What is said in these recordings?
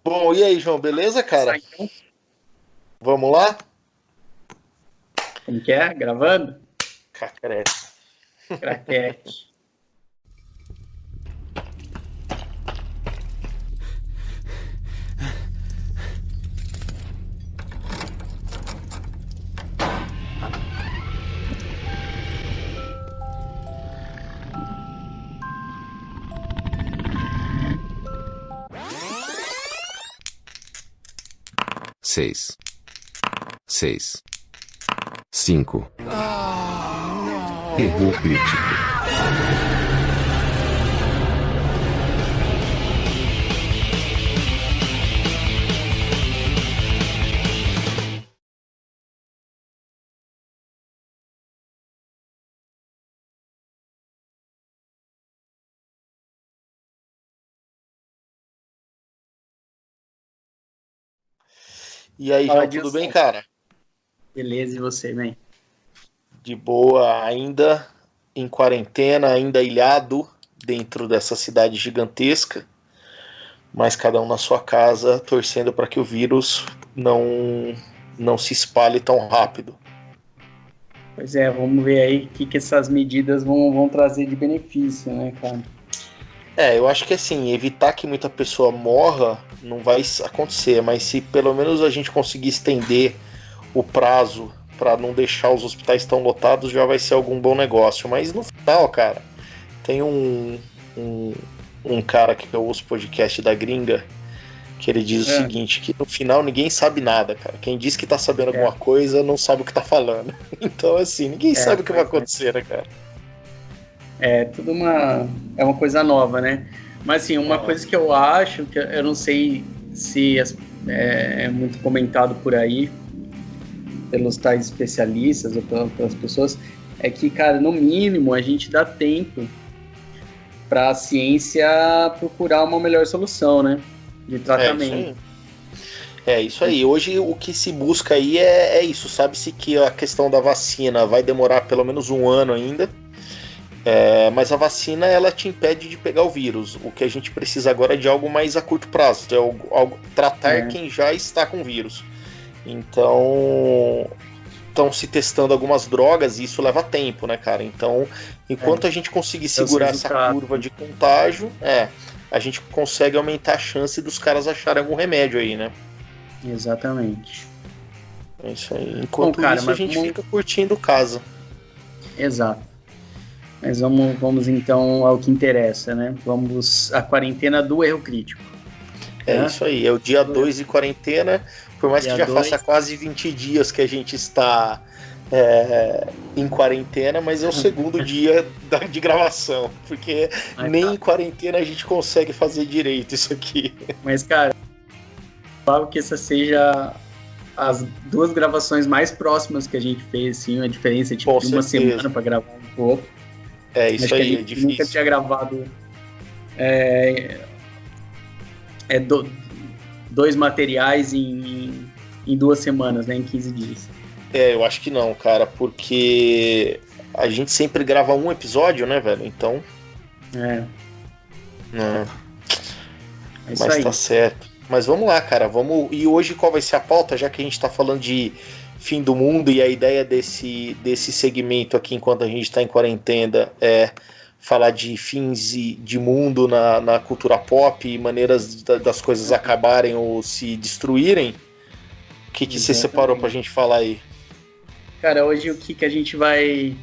Bom, e aí, João, beleza, cara? Então, Vamos lá? como que é? Gravando? Cacareco. Craquete. 6, 6, 5. Erro crítico. E aí, Fala, João, tudo bem, Dilson. cara? Beleza, e você, man? De boa, ainda em quarentena, ainda ilhado dentro dessa cidade gigantesca, mas cada um na sua casa, torcendo para que o vírus não se espalhe tão rápido. Pois é, vamos ver aí o que essas medidas vão trazer de benefício, né, cara? Eu acho que assim, evitar que muita pessoa morra não vai acontecer, mas se pelo menos a gente conseguir estender o prazo para não deixar os hospitais tão lotados, já vai ser algum bom negócio. Mas no final, cara, tem um, um cara que eu ouço podcast da gringa que ele diz o É, seguinte, que no final ninguém sabe nada, cara. Quem diz que tá sabendo alguma é, coisa não sabe o que tá falando. Então, assim, ninguém sabe o que vai pois é. acontecer, né, cara? É tudo é uma coisa nova, né? Mas, assim, uma É. coisa que eu acho, que eu não sei se é muito comentado por aí, pelos tais especialistas ou pelas pessoas, é que, cara, no mínimo a gente dá tempo para a ciência procurar uma melhor solução, né? De É isso tratamento. aí. É isso aí. Hoje o que se busca aí é isso. Sabe-se que a questão da vacina vai demorar pelo menos um ano ainda. Mas a vacina ela te impede de pegar o vírus. O que a gente precisa agora é de algo mais a curto prazo, de tratar É, quem já está com vírus. Então estão se testando algumas drogas e isso leva tempo, né, cara? Então, é, enquanto a gente conseguir é os segurar essa resultados. curva de contágio, a gente consegue aumentar a chance dos caras acharem algum remédio aí, né? Exatamente. É isso aí. Bom, Enquanto cara, isso, a mas gente vamos. fica curtindo casa. Exato. Mas vamos então ao que interessa, né? Vamos à quarentena do erro crítico. É Né? isso aí. É o dia Do erro 2 de quarentena. Por mais que dia já faça 2. quase 20 dias que a gente está em quarentena, mas é o segundo dia de gravação. Porque Mas, nem em tá. quarentena a gente consegue fazer direito isso aqui. Mas, cara, falo que essa seja as duas gravações mais próximas que a gente fez, assim, uma diferença tipo Com de uma semana certeza. para gravar um com o outro. É isso Acho que a aí, gente é nunca difícil. tinha gravado é, do, dois materiais em 2 semanas, né? Em 15 dias. Eu acho que não, cara, porque a gente sempre grava um episódio, né, velho? Então, É, né, é isso mas tá aí. certo. Mas vamos lá, cara, vamos. E hoje qual vai ser a pauta, já que a gente tá falando de fim do mundo e a ideia desse segmento aqui enquanto a gente tá em quarentena é falar de fins de mundo na cultura pop e maneiras das coisas acabarem ou se destruírem. O que você separou pra Exatamente. gente falar aí? Cara, hoje o que a gente vai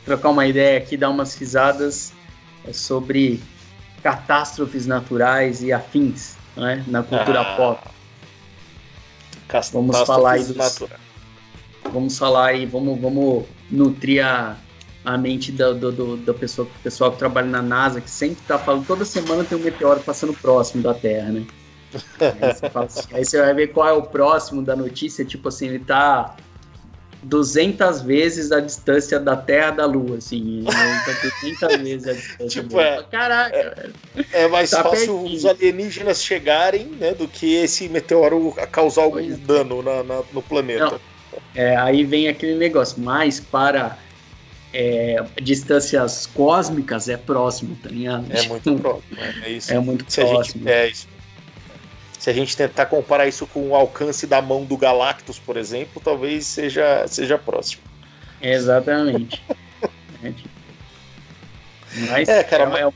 trocar uma ideia aqui, dar umas risadas sobre catástrofes naturais e afins, né? Na cultura pop. Ah, Vamos falar aí catástrofes dos. naturais. Vamos falar aí, vamos nutrir a mente da pessoa, do pessoal que trabalha na NASA, que sempre está falando, toda semana tem um meteoro passando próximo da Terra, né? Aí você fala assim, aí você vai ver qual é o próximo da notícia, tipo assim, ele tá 200 vezes a distância da Terra da Lua, assim, ele tá 200 vezes a distância Tipo, dele. Fala, é, caraca, velho, é mais tá fácil os pertinho. alienígenas chegarem, né, do que esse meteoro causar algum Pois é. dano no Não, planeta. aí vem aquele negócio, mas para distâncias cósmicas é próximo, tá ligado? É muito próximo, é isso. É muito Se a gente, próximo. isso. Se a gente tentar comparar isso com o alcance da mão do Galactus, por exemplo, talvez seja próximo. Exatamente. Mas cara,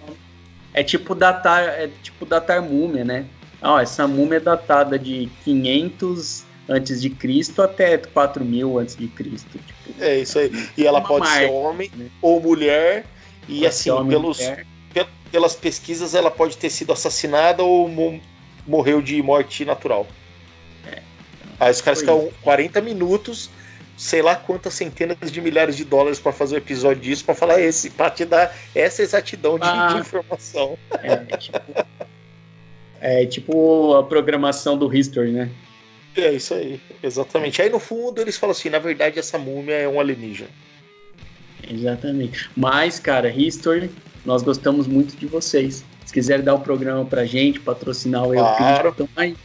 é tipo datar múmia, né? Essa múmia é datada de 500 antes de Cristo até 4000 antes de Cristo. Tipo, é isso aí. E ela pode ser homem, né, ou mulher. E pode assim, mulher. pelas pesquisas, ela pode ter sido assassinada ou morreu de morte natural. Aí os caras ficam 40 minutos, sei lá quantas centenas de milhares de dólares para fazer um episódio disso, para falar para te dar essa exatidão de informação. Tipo a programação do History, né? É isso aí, exatamente. Aí no fundo eles falam assim, na verdade essa múmia é um alienígena. Exatamente. Mas, cara, History, nós gostamos muito de vocês. Se quiser dar o programa pra gente, patrocinar o Claro. então aí.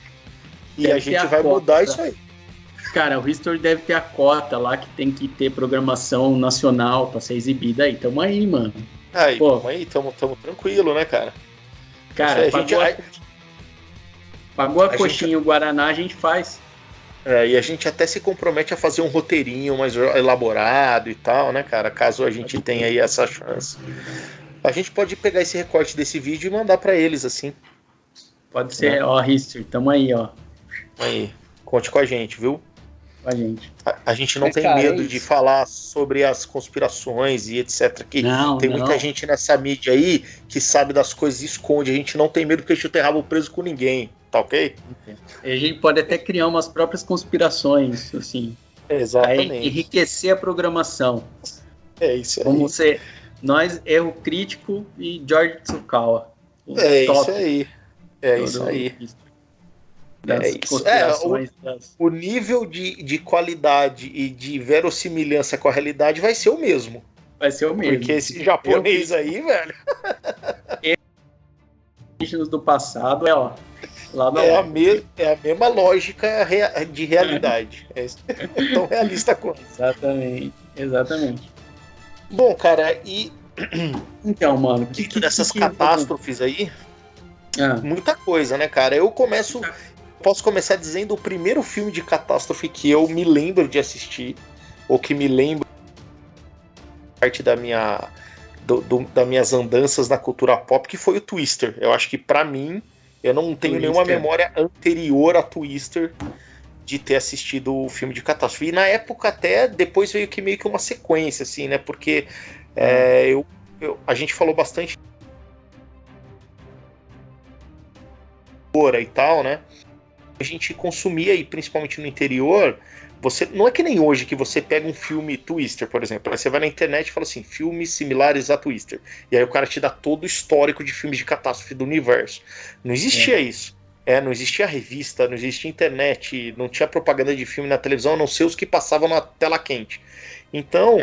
E a gente vai mudar isso aí. Cara, o History deve ter a cota lá que tem que ter programação nacional pra ser exibida aí. Tamo aí, mano. Aí, tamo tranquilo, né, cara? Cara, pagou a coxinha e o Guaraná, a gente faz. E a gente até se compromete a fazer um roteirinho mais elaborado e tal, né, cara? Caso a gente tenha aí essa chance. A gente pode pegar esse recorte desse vídeo e mandar pra eles, assim. Pode ser, History, tamo aí, ó. Aí, conte com a gente, viu? Com a gente. A gente não tem medo de falar sobre as conspirações e etc. Que tem muita gente nessa mídia aí que sabe das coisas e esconde. A gente não tem medo porque a gente não tem rabo preso com ninguém, tá ok? A gente pode até criar umas próprias conspirações, assim. Exatamente. Aí, enriquecer a programação. É isso aí. Vamos ser nós, Erro Crítico e George Tsukawa. Isso aí. Isso aí. O nível de qualidade e de verossimilhança com a realidade vai ser o mesmo. Vai ser o mesmo. Porque esse japonês aí, velho. Do passado é a mesma lógica de realidade. É tão realista quanto. Exatamente. Bom, cara, e. Então, mano, que dessas catástrofes aí. Muita coisa, né, cara? Posso começar dizendo o primeiro filme de catástrofe que eu me lembro de assistir, ou que me lembro parte das minhas andanças na cultura pop, que foi o Twister. Eu acho que, pra mim, eu não tenho nenhuma memória anterior a Twister de ter assistido o filme de catástrofe. E na época até, depois veio meio que uma sequência, assim, né? Porque a gente falou bastante e tal, né? A gente consumia, e principalmente no interior, não é que nem hoje que você pega um filme Twister, por exemplo, aí você vai na internet e fala assim, filmes similares a Twister, e aí o cara te dá todo o histórico de filmes de catástrofe do universo. Não existia isso. Não existia revista, não existia internet, não tinha propaganda de filme na televisão, a não ser os que passavam na tela quente. Então,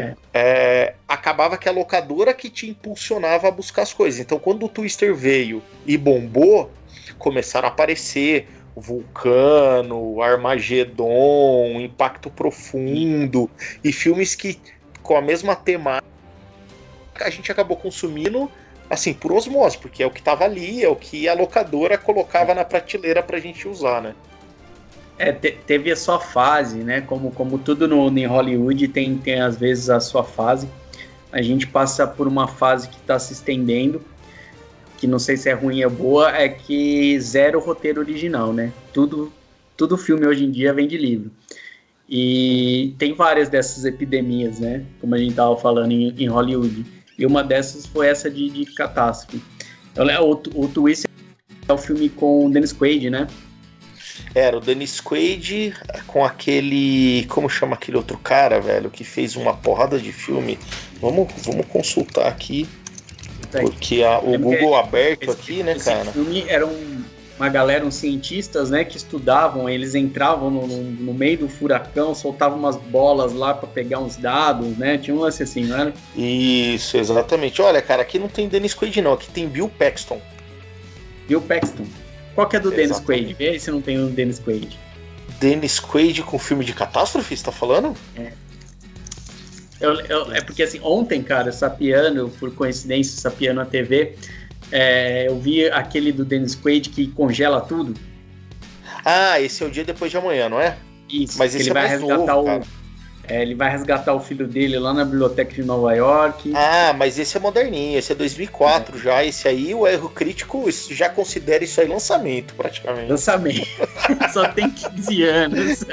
acabava que a locadora que te impulsionava a buscar as coisas. Então, quando o Twister veio e bombou, começaram a aparecer Vulcano, Armagedon, Impacto Profundo, e filmes que, com a mesma temática, a gente acabou consumindo assim, por osmose, porque é o que tava ali, é o que a locadora colocava na prateleira pra gente usar, né? Teve a sua fase, né? Como tudo em Hollywood tem às vezes a sua fase. A gente passa por uma fase que está se estendendo, que não sei se é ruim ou boa, é que zero roteiro original, né? Tudo filme hoje em dia vem de livro. E tem várias dessas epidemias, né? Como a gente estava falando em Hollywood. E uma dessas foi essa de catástrofe. O Twister é o filme com o Dennis Quaid, né? Era o Dennis Quaid com aquele... Como chama aquele outro cara, velho? Que fez uma porrada de filme. Vamos consultar aqui. Porque o Google aberto aqui, né, cara? Esse filme era uma galera, uns cientistas, né, que estudavam, eles entravam no meio do furacão, soltavam umas bolas lá para pegar uns dados, né? Tinha um lance assim, não era? Isso, exatamente. Olha, cara, aqui não tem Dennis Quaid não, aqui tem Bill Paxton. Bill Paxton. Qual que é do Dennis Quaid? Vê aí se não tem um Dennis Quaid. Dennis Quaid com filme de catástrofe, você tá falando? É porque assim, ontem, cara, sapeando, por coincidência, sapeando a TV, eu vi aquele do Dennis Quaid que congela tudo. Ah, esse é o Dia Depois de Amanhã, não é? Isso, Mas que esse ele é vai mais resgatar novo, cara. ele vai resgatar o filho dele lá na biblioteca de Nova York. Ah, mas esse é moderninho, esse é 2004 já. Esse aí, o Erro Crítico já considera isso aí lançamento, praticamente. Lançamento. Só tem 15 anos.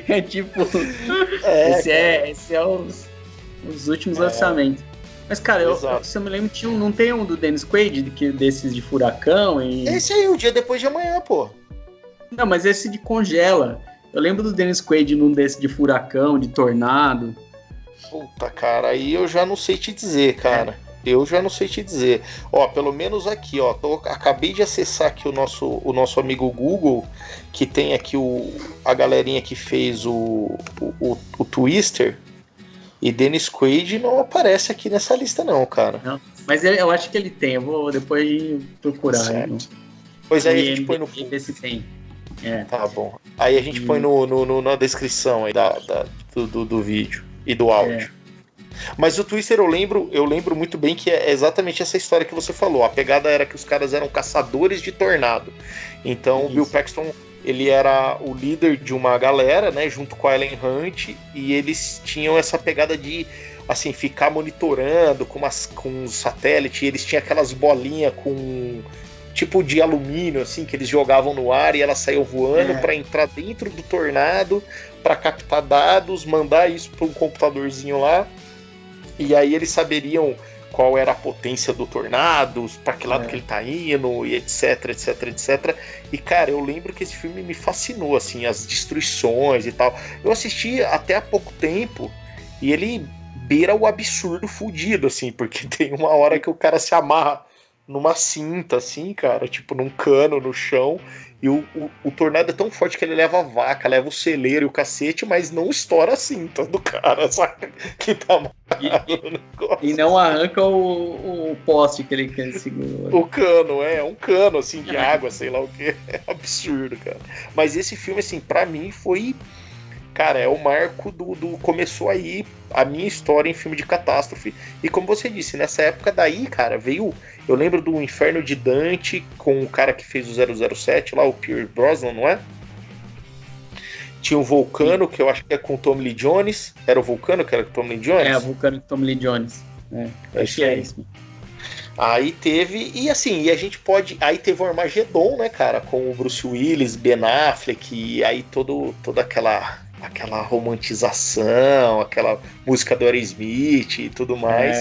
É tipo. Esse é os últimos lançamentos. Mas, cara, se eu me lembro, não tem um do Dennis Quaid, desses de furacão? Esse aí, o Dia Depois de Amanhã, pô. Não, mas esse de congela. Eu lembro do Dennis Quaid num desse de furacão, de tornado. Puta, cara, aí eu já não sei te dizer, cara. Eu já não sei te dizer. Ó, pelo menos aqui, ó. Acabei de acessar aqui o nosso amigo Google, que tem aqui a galerinha que fez o Twister. E Dennis Quaid não aparece aqui nessa lista, não, cara. Não, mas eu acho que ele tem. Eu vou depois procurar. Certo. Pois aí a gente põe no. Ver se tem. Tá bom. Aí a gente põe na descrição aí do vídeo e do áudio. Mas o Twister eu lembro muito bem que é exatamente essa história que você falou. A pegada era que os caras eram caçadores de tornado. Então o Bill Paxton, ele era o líder de uma galera, né, junto com a Ellen Hunt, e eles tinham essa pegada de assim, ficar monitorando com os satélites. Eles tinham aquelas bolinhas com tipo de alumínio, assim, que eles jogavam no ar e elas saíam voando para entrar dentro do tornado, para captar dados, mandar isso para um computadorzinho lá, e aí eles saberiam qual era a potência do tornado, para que lado que ele tá indo, e etc, etc, etc. E, cara, eu lembro que esse filme me fascinou, assim, as destruições e tal. Eu assisti até há pouco tempo, e ele beira o absurdo fudido, assim, porque tem uma hora que o cara se amarra numa cinta, assim, cara, tipo num cano no chão, e o tornado é tão forte que ele leva a vaca, leva o celeiro e o cacete, mas não estoura a cinta do cara, saca? Que tá amarrado no negócio. E não arranca o poste que ele segura. O cano, um cano, assim, de água, sei lá o que. É absurdo, cara. Mas esse filme, assim, pra mim foi... Cara, é o marco do... Começou aí a minha história em filme de catástrofe. E como você disse, nessa época daí, cara, veio... Eu lembro do Inferno de Dante com o cara que fez o 007 lá, o Pierce Brosnan, não é? Tinha o Vulcano, que eu acho que é com o Tommy Lee Jones. Era o Vulcano que era com o Tommy Lee Jones? O Vulcano com o Tommy Lee Jones. Acho que é isso. Aí teve, e assim, e a gente pode... Aí teve o Armagedon, né, cara? Com o Bruce Willis, Ben Affleck, e aí toda aquela romantização, aquela música do Aerosmith e tudo mais.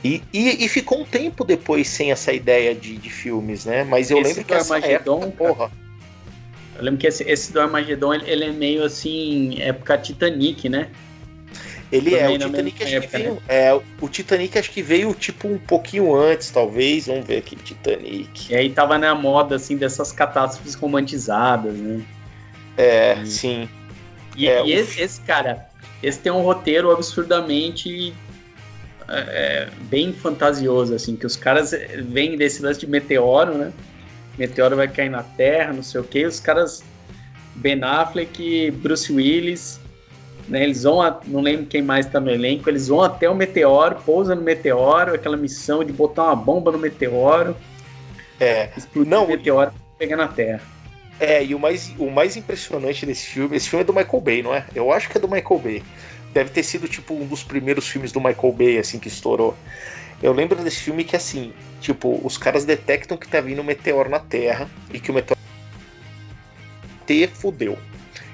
E ficou um tempo depois sem essa ideia de filmes, né? Mas eu lembro que essa época, porra... Eu lembro que esse do Armagedon, ele é meio assim, época Titanic, né? Ele o Titanic acho que veio... Né? O Titanic acho que veio tipo um pouquinho antes, talvez. Vamos ver aqui, Titanic. E aí tava na moda, assim, dessas catástrofes romantizadas, né? Sim. E esse cara, esse tem um roteiro absurdamente bem fantasioso, assim, que os caras vêm desse lance de meteoro, né? Meteoro vai cair na Terra, não sei o que. Os caras, Ben Affleck, Bruce Willis, né? Eles vão, não lembro quem mais tá no elenco, eles vão até o meteoro, pousam no meteoro, aquela missão de botar uma bomba no meteoro, explodir o meteoro e pegar na Terra. E o mais impressionante desse filme, esse filme é do Michael Bay, não é? Eu acho que é do Michael Bay. Deve ter sido tipo um dos primeiros filmes do Michael Bay, assim, que estourou. Eu lembro desse filme que, assim, tipo, os caras detectam que tá vindo um meteoro na Terra e que o meteoro fudeu.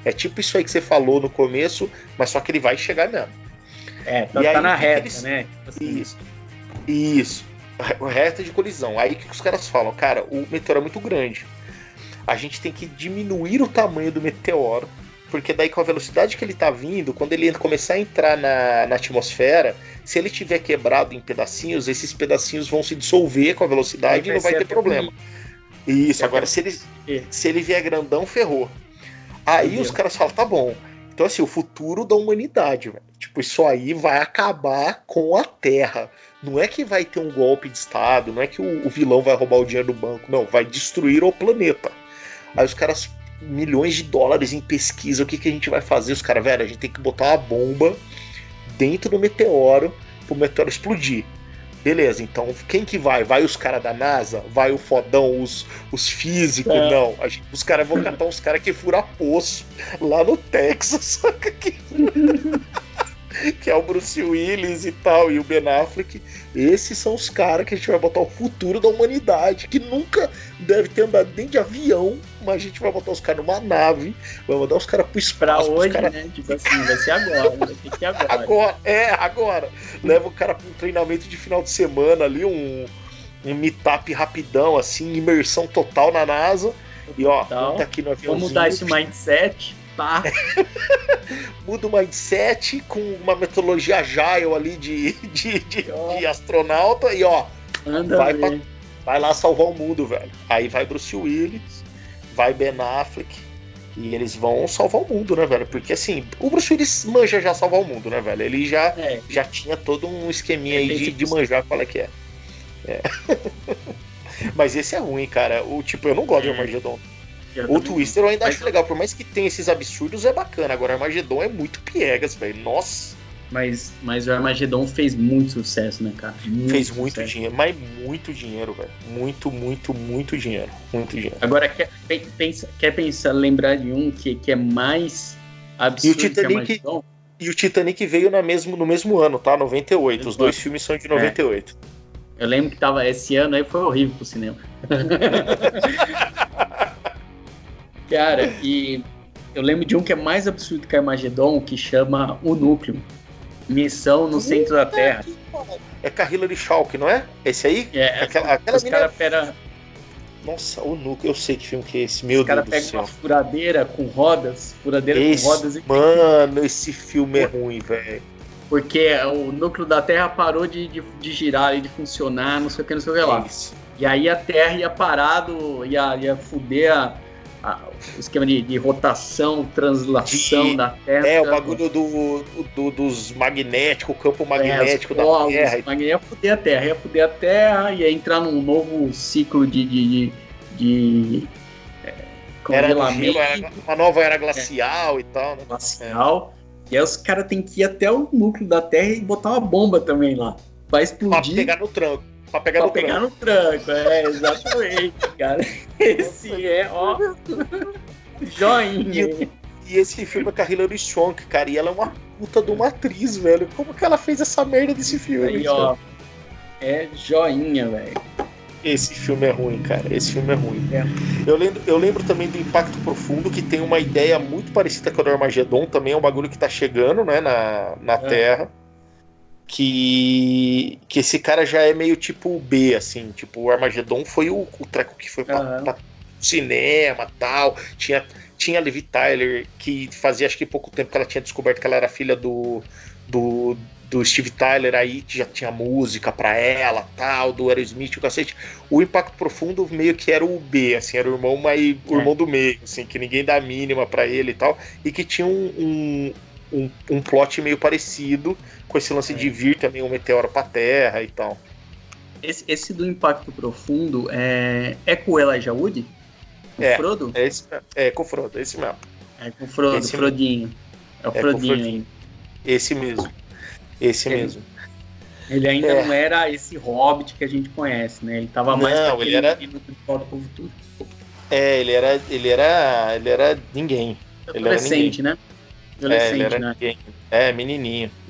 É tipo isso aí que você falou no começo, mas só que ele vai chegar mesmo. Tá na reta, né? Assim. Isso. Reta de colisão. Aí o que os caras falam? Cara, o meteoro é muito grande. A gente tem que diminuir o tamanho do meteoro, porque daí com a velocidade que ele tá vindo, quando ele começar a entrar na atmosfera, se ele tiver quebrado em pedacinhos, esses pedacinhos vão se dissolver com a velocidade e não vai ter problema. Isso, agora se ele vier grandão, ferrou. Aí os caras falam, tá bom. Então assim, o futuro da humanidade, velho. Tipo, isso aí vai acabar com a Terra. Não é que vai ter um golpe de Estado, não é que o vilão vai roubar o dinheiro do banco, não, vai destruir o planeta. Aí os caras milhões de dólares em pesquisa. O que a gente vai fazer? Os caras, velho, a gente tem que botar uma bomba dentro do meteoro pro meteoro explodir. Beleza, então quem que vai? Vai os caras da NASA? Vai o fodão, os físicos? Não, os caras vão catar uns caras que furam poço lá no Texas, saca? Que é o Bruce Willis e tal, e o Ben Affleck. Esses são os caras que a gente vai botar o futuro da humanidade, que nunca deve ter andado nem de avião, mas a gente vai botar os caras numa nave, vai mandar os caras pro espaço. Pra hoje, cara... né? Tipo assim, vai ser agora, vai ter que ir agora. Agora. Leva o cara pra um treinamento de final de semana ali, um meetup rapidão, assim, imersão total na NASA. E ó, tá aqui no aviãozinho. Vamos mudar esse mindset. Tá. Muda o mindset com uma metodologia agile ali de astronauta e ó, vai lá salvar o mundo, velho. Aí vai Bruce Willis, vai Ben Affleck e eles vão salvar o mundo, né, velho? Porque assim, o Bruce Willis manja já salvar o mundo, né, velho? Ele já tinha todo um esqueminha aí de manjar qual é que é. Mas esse é ruim, cara. Eu não gosto de Armageddon. O Twister eu ainda acho legal, por mais que tenha esses absurdos, é bacana. Agora, Armageddon é muito piegas, velho. Nossa. Mas o Armageddon fez muito sucesso, né, cara? Fez muito dinheiro, mas muito dinheiro, velho. Muito dinheiro. Muito dinheiro. Agora, quer pensar, lembrar de um que é mais absurdo que Armageddon? E o Titanic veio no mesmo ano, tá? 98. Os dois filmes são de 98. Eu lembro que tava esse ano aí, foi horrível pro cinema. Cara, e eu lembro de um que é mais absurdo que Armageddon, que chama O Núcleo. Missão no centro da Terra. É com a Hilary Swank, não é? Esse aí? Aquela os caras pegam... Nossa, O Núcleo, eu sei que filme que é esse, meu Deus do céu. Os caras pegam uma furadeira com rodas. Mano, esse filme é ruim, velho. Porque o núcleo da Terra parou de girar e de funcionar, não sei o que lá. Isso. E aí a Terra ia parado, ia fuder o esquema de rotação, translação da Terra. O bagulho dos magnéticos, o campo magnético da Terra. Ia fuder a Terra, ia entrar num novo ciclo de congelamento. Era uma nova era glacial e tal. Né? Glacial. E aí os caras têm que ir até o núcleo da Terra e botar uma bomba também lá. Vai explodir. Pra pegar no tranco. Exatamente, cara. Esse joinha. E esse filme é com a Hilary Swank, cara. E ela é uma puta de uma atriz, velho. Como que ela fez essa merda desse filme? Aí, ó. É joinha, velho. Esse filme é ruim, cara. Esse filme é ruim. Eu lembro também do Impacto Profundo, que tem uma ideia muito parecida com a do Armageddon. Também é um bagulho que tá chegando, né, na Terra. Que esse cara já é meio tipo B, assim. Tipo, o Armageddon foi o treco que foi pra cinema e tal. Tinha a Liv Tyler, que fazia acho que pouco tempo que ela tinha descoberto que ela era filha do Steve Tyler, aí já tinha música pra ela, tal, do Aerosmith, o cacete. O Impacto Profundo meio que era o B, assim, era o irmão do meio, assim, que ninguém dá a mínima pra ele e tal, e que tinha um plot meio parecido com esse lance de vir também um meteoro pra Terra e tal. Esse do Impacto Profundo é com o Elijah Wood? Com o Frodo? É com o Frodo, esse mesmo. É com o Frodo, Frodinho. É o Frodinho aí. Esse mesmo. Ele ainda não era esse Hobbit que a gente conhece, né? Ele tava mais pra ele era... do Volta pro Futuro. Ele era ninguém. Adolescente, né? Ele era ninguém.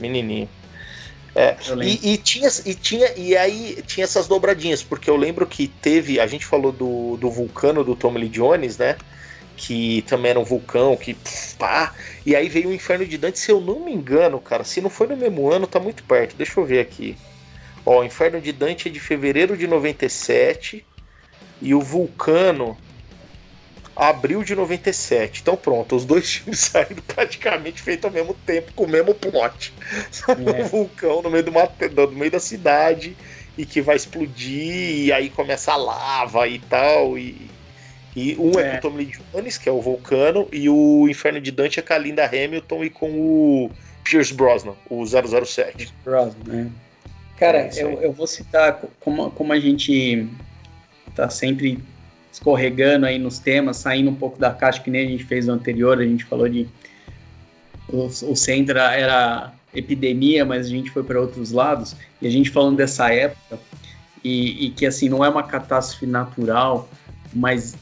Menininho. E aí tinha essas dobradinhas, porque eu lembro que a gente falou do vulcano do Tommy Lee Jones, né? Que também era um vulcão, e aí veio o Inferno de Dante, se eu não me engano, cara, se não foi no mesmo ano, tá muito perto, deixa eu ver aqui. Ó, o Inferno de Dante é de fevereiro de 97, e o Vulcano, abril de 97. Então pronto, os dois filmes saíram praticamente feitos ao mesmo tempo, com o mesmo plot. Um vulcão no meio da cidade, e que vai explodir, e aí começa a lava e tal, e um é com o Tom Lee Jones, que é o Vulcano, e o Inferno de Dante é com a Linda Hamilton e com o Pierce Brosnan, o 007. Brosnan, né? Cara, eu vou citar como a gente tá sempre escorregando aí nos temas, saindo um pouco da caixa, que nem a gente fez no anterior, a gente falou de... O centro era epidemia, mas a gente foi para outros lados, e a gente falando dessa época, e que assim, não é uma catástrofe natural, mas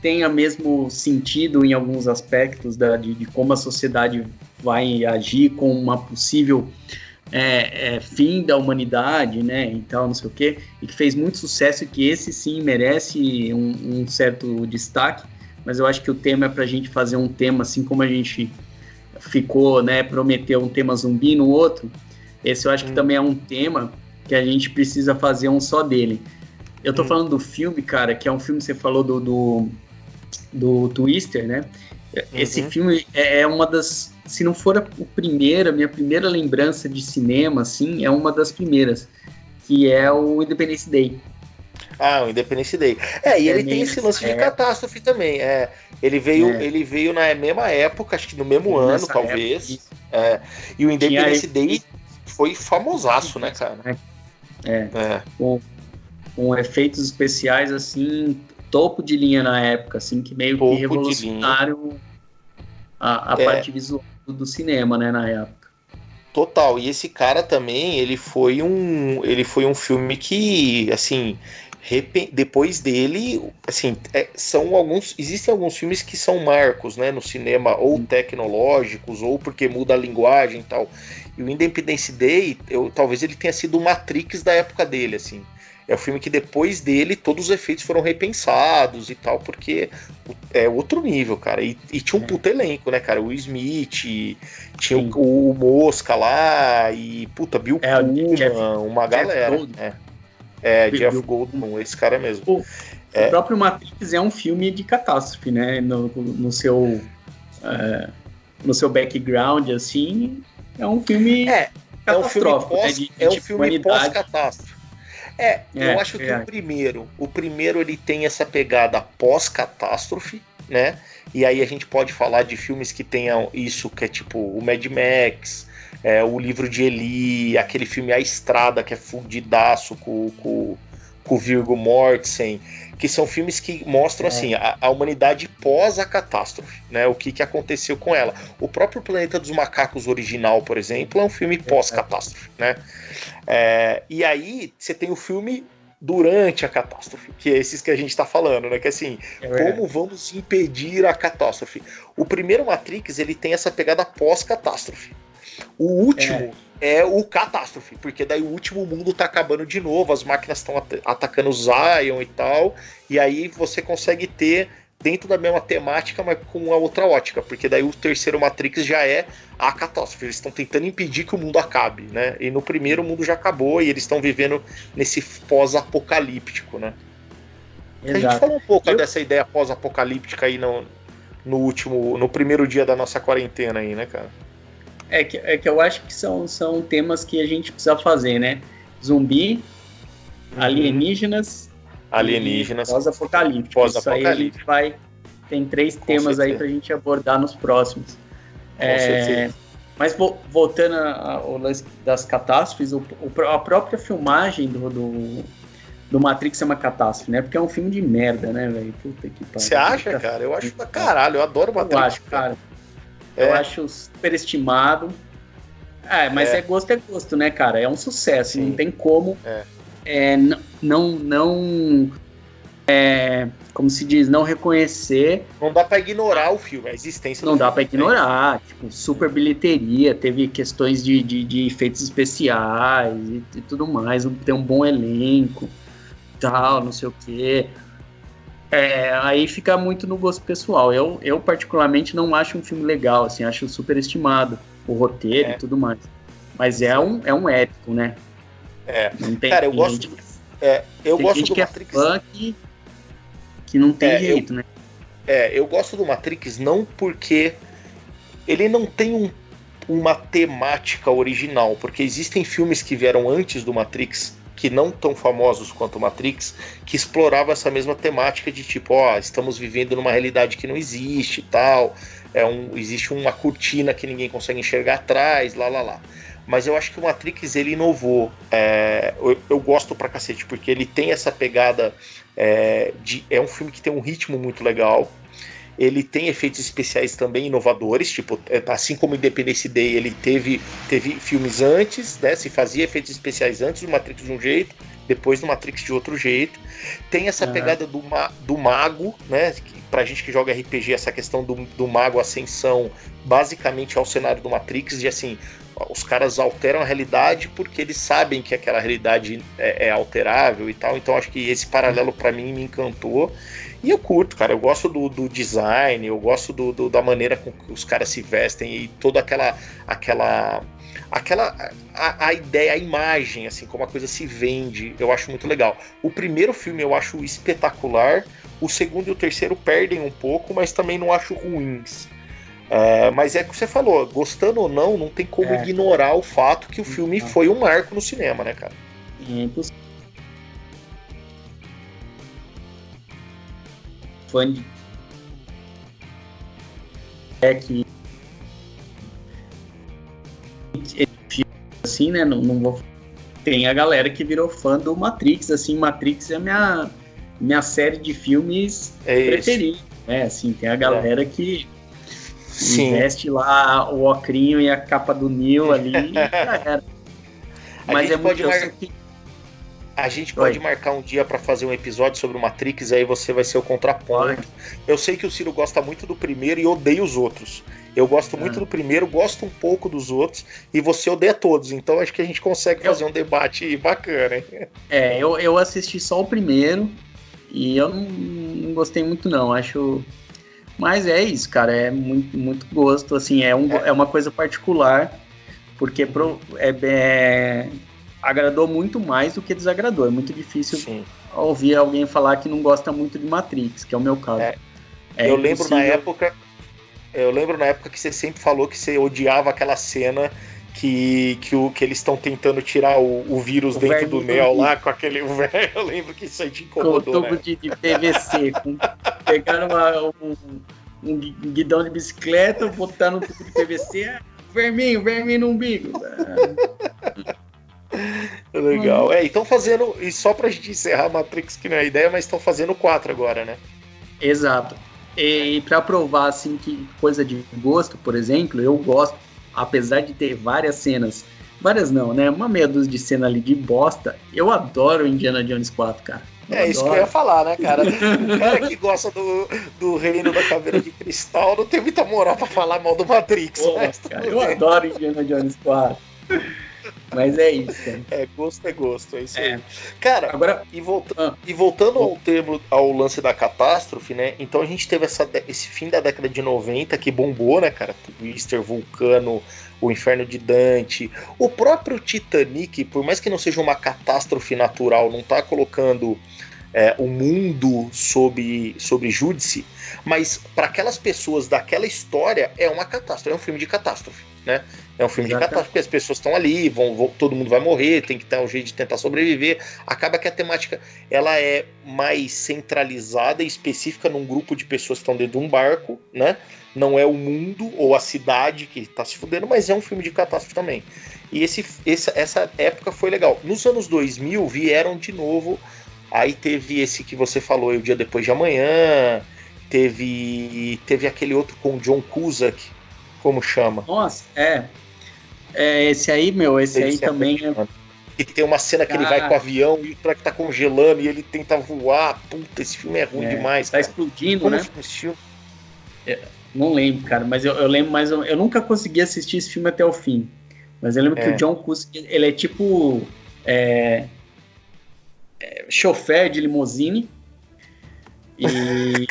tem o mesmo sentido em alguns aspectos de como a sociedade vai agir com uma possível fim da humanidade, né, e tal, não sei o quê, e que fez muito sucesso, e que esse sim merece um certo destaque, mas eu acho que o tema é para a gente fazer um tema, assim como a gente ficou, né, prometeu um tema zumbi no outro, esse eu acho que também é um tema que a gente precisa fazer um só dele. Eu tô falando do filme, cara, que é um filme, você falou do Twister, né? Esse filme é uma das, se não for a minha primeira lembrança de cinema, assim, é uma das primeiras, que é o Independence Day. Ah, o Independence Day. E ele tem esse lance de catástrofe também. Ele veio na mesma época, acho que no mesmo ano, talvez. E o Independence Day foi famosaço, né, cara? Com efeitos especiais, assim, topo de linha na época, assim, que meio que revolucionaram a parte visual do cinema, né, na época. Total. E esse cara também, ele foi um filme que, assim, depois dele, assim, existem alguns filmes que são marcos, né, no cinema, ou tecnológicos, ou porque muda a linguagem e tal. E o Independence Day, talvez ele tenha sido o Matrix da época dele, assim. É o filme que depois dele todos os efeitos foram repensados e tal, porque é outro nível, cara. E tinha um puta elenco, né, cara? O Smith, tinha o Mosca lá, e puta, Bill Pullman, uma galera. Jeff Goldblum, esse cara mesmo. O próprio Matrix é um filme de catástrofe, né? No seu background, assim, é um filme catastrófico. É um filme pós-catástrofe. Eu acho que o primeiro ele tem essa pegada pós-catástrofe, né? E aí a gente pode falar de filmes que tenham isso, que é tipo o Mad Max, o Livro de Eli, aquele filme A Estrada, que é fudidaço com o Viggo Mortensen, que são filmes que mostram assim, a humanidade pós a catástrofe, né? O que aconteceu com ela. O próprio Planeta dos Macacos original, por exemplo, é um filme pós-catástrofe, né? E aí você tem o filme durante a catástrofe, que é esses que a gente tá falando, né? Que assim, como vamos impedir a catástrofe? O primeiro Matrix, ele tem essa pegada pós-catástrofe. O último é o catástrofe, porque daí o último mundo tá acabando de novo, as máquinas estão atacando o Zion e tal, e aí você consegue ter dentro da mesma temática, mas com uma outra ótica, porque daí o terceiro Matrix já é a catástrofe, eles estão tentando impedir que o mundo acabe, né? E no primeiro o mundo já acabou e eles estão vivendo nesse pós-apocalíptico, né? Exato. A gente falou um pouco dessa ideia pós-apocalíptica aí no primeiro dia da nossa quarentena aí, né, cara? É que eu acho que são temas que a gente precisa fazer, né? Zumbi, alienígenas pós-apocalíptico. Isso aí a gente tem 3 temas aí pra gente abordar nos próximos. Mas voltando ao lance das catástrofes, a própria filmagem do Matrix é uma catástrofe, né? Porque é um filme de merda, né, velho? Puta que pariu. Você acha, cara? Eu acho pra caralho, eu adoro Matrix. Eu acho, cara. Eu acho superestimado. Mas gosto, né, cara? É um sucesso, sim. Não tem como como se diz, não reconhecer. Não dá pra ignorar o filme, a existência do filme. Não dá pra ignorar, tipo, super bilheteria, teve questões de efeitos especiais e tudo mais, tem um bom elenco, tal, não sei o quê. Aí fica muito no gosto pessoal. Eu particularmente não acho um filme legal, assim, acho superestimado o roteiro e tudo mais. Mas é um épico, né? Não tem, cara, eu gosto do Matrix. Que não tem jeito, né? Eu gosto do Matrix não porque ele não tem uma temática original, porque existem filmes que vieram antes do Matrix que não tão famosos quanto o Matrix, que exploravam essa mesma temática de tipo, estamos vivendo numa realidade que não existe e tal, existe uma cortina que ninguém consegue enxergar atrás, lá. mas eu acho que o Matrix, ele inovou. Eu gosto pra cacete, porque ele tem essa pegada é um filme que tem um ritmo muito legal. Ele tem efeitos especiais também inovadores, tipo, assim como Independence Day, ele teve filmes antes, né? Se fazia efeitos especiais antes do Matrix de um jeito, depois do Matrix de outro jeito. Tem essa pegada do mago, né? Pra gente que joga RPG, essa questão do mago ascensão, basicamente ao cenário do Matrix, de assim, os caras alteram a realidade porque eles sabem que aquela realidade é alterável e tal. Então acho que esse paralelo pra mim me encantou. E eu curto, cara, eu gosto do design, eu gosto da maneira com que os caras se vestem e toda a ideia, a imagem, assim, como a coisa se vende, eu acho muito legal. O primeiro filme eu acho espetacular, o segundo e o terceiro perdem um pouco, mas também não acho ruins. Mas é o que você falou, gostando ou não tem como ignorar o fato que o filme foi um marco no cinema, né, cara? Fã de que assim, né? Não vou. Tem a galera que virou fã do Matrix, assim, Matrix é minha série de filmes preferida, né? Assim, tem a galera que veste lá o ocrinho e a capa do Neo ali e já era. Mas a gente pode marcar um dia pra fazer um episódio sobre o Matrix, aí você vai ser o contraponto. Eu sei que o Ciro gosta muito do primeiro e odeia os outros. Eu gosto muito do primeiro, gosto um pouco dos outros, e você odeia todos. Então acho que a gente consegue fazer um debate bacana, hein? Eu assisti só o primeiro e eu não gostei muito não, acho... Mas é isso, cara, é muito, muito gosto, assim, é uma coisa particular, porque agradou muito mais do que desagradou. É muito difícil ouvir alguém falar que não gosta muito de Matrix, que é o meu caso. Eu lembro na época que você sempre falou que você odiava aquela cena que eles estão tentando tirar o vírus dentro do Neo lá com aquele velho. Eu lembro que isso aí te incomodou, com o tubo de PVC. Pegaram um guidão de bicicleta, botaram no tubo de PVC, vermelho no umbigo. Legal. E estão fazendo, e só pra gente encerrar Matrix, que não é a ideia, mas estão fazendo 4 agora, né? Exato. E pra provar, assim, que coisa de gosto, por exemplo, eu gosto, apesar de ter várias cenas, várias não, né? Uma meia dúzia de cena ali de bosta, eu adoro Indiana Jones 4, cara. Isso que eu ia falar, né, cara? O cara que gosta do reino da caveira de cristal não tem muita moral pra falar mal do Matrix. Cara, eu adoro Indiana Jones 4. Mas é isso, cara. Gosto é gosto, é isso aí. Cara, agora, voltando ao lance da catástrofe, né? Então a gente teve esse fim da década de 90 que bombou, né, cara? Twister, Vulcano, o Inferno de Dante. O próprio Titanic, por mais que não seja uma catástrofe natural, não tá colocando o mundo sob júdice, mas para aquelas pessoas daquela história é uma catástrofe, é um filme de catástrofe, né? É um filme de catástrofe, porque as pessoas estão ali, todo mundo vai morrer, tem que ter um jeito de tentar sobreviver. Acaba que a temática ela é mais centralizada e específica num grupo de pessoas que estão dentro de um barco, né? Não é o mundo ou a cidade que está se fudendo, mas é um filme de catástrofe também. E essa época foi legal. Nos anos 2000 vieram de novo. Aí teve esse que você falou, O Dia Depois de Amanhã. Teve aquele outro com o John Cusack. Como chama? Nossa, esse aí, esse aí também E tem uma cena que ele vai com o avião e o truck tá congelando e ele tenta voar. Puta, esse filme é ruim demais, tá cara. Explodindo, como né? Não lembro, cara, mas eu lembro mais. Eu nunca consegui assistir esse filme até o fim. Mas eu lembro que o John Cusack, ele é tipo chofer de limusine. E aí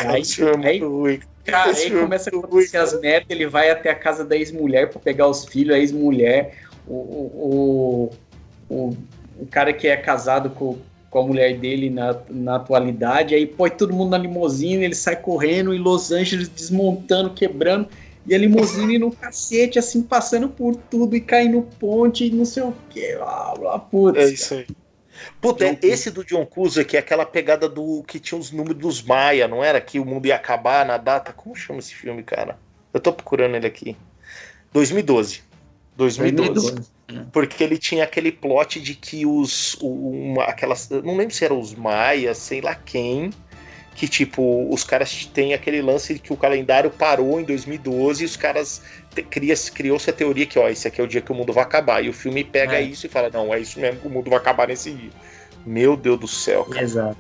cara, aí começa a acontecer as merdas, ele vai até a casa da ex-mulher pra pegar os filhos, a ex-mulher, o cara que é casado com a mulher dele na atualidade, aí põe todo mundo na limusine, ele sai correndo em Los Angeles, desmontando, quebrando, e a limusine no cacete, assim, passando por tudo e caindo ponte e não sei o que, putz. É isso aí. Puta, esse do John Cusack, que é aquela pegada do que tinha os números dos Maia, não era? Que o mundo ia acabar na data. Como chama esse filme, cara? Eu tô procurando ele aqui. 2012. 2012. 2012. Porque ele tinha aquele plot de que aquelas, eu não lembro se eram os maias, sei lá quem, que tipo, os caras têm aquele lance de que o calendário parou em 2012 e os caras criou-se a teoria que, ó, esse aqui é o dia que o mundo vai acabar. E o filme pega isso e fala, não, é isso mesmo que o mundo vai acabar nesse dia. Meu Deus do céu, cara. Exato.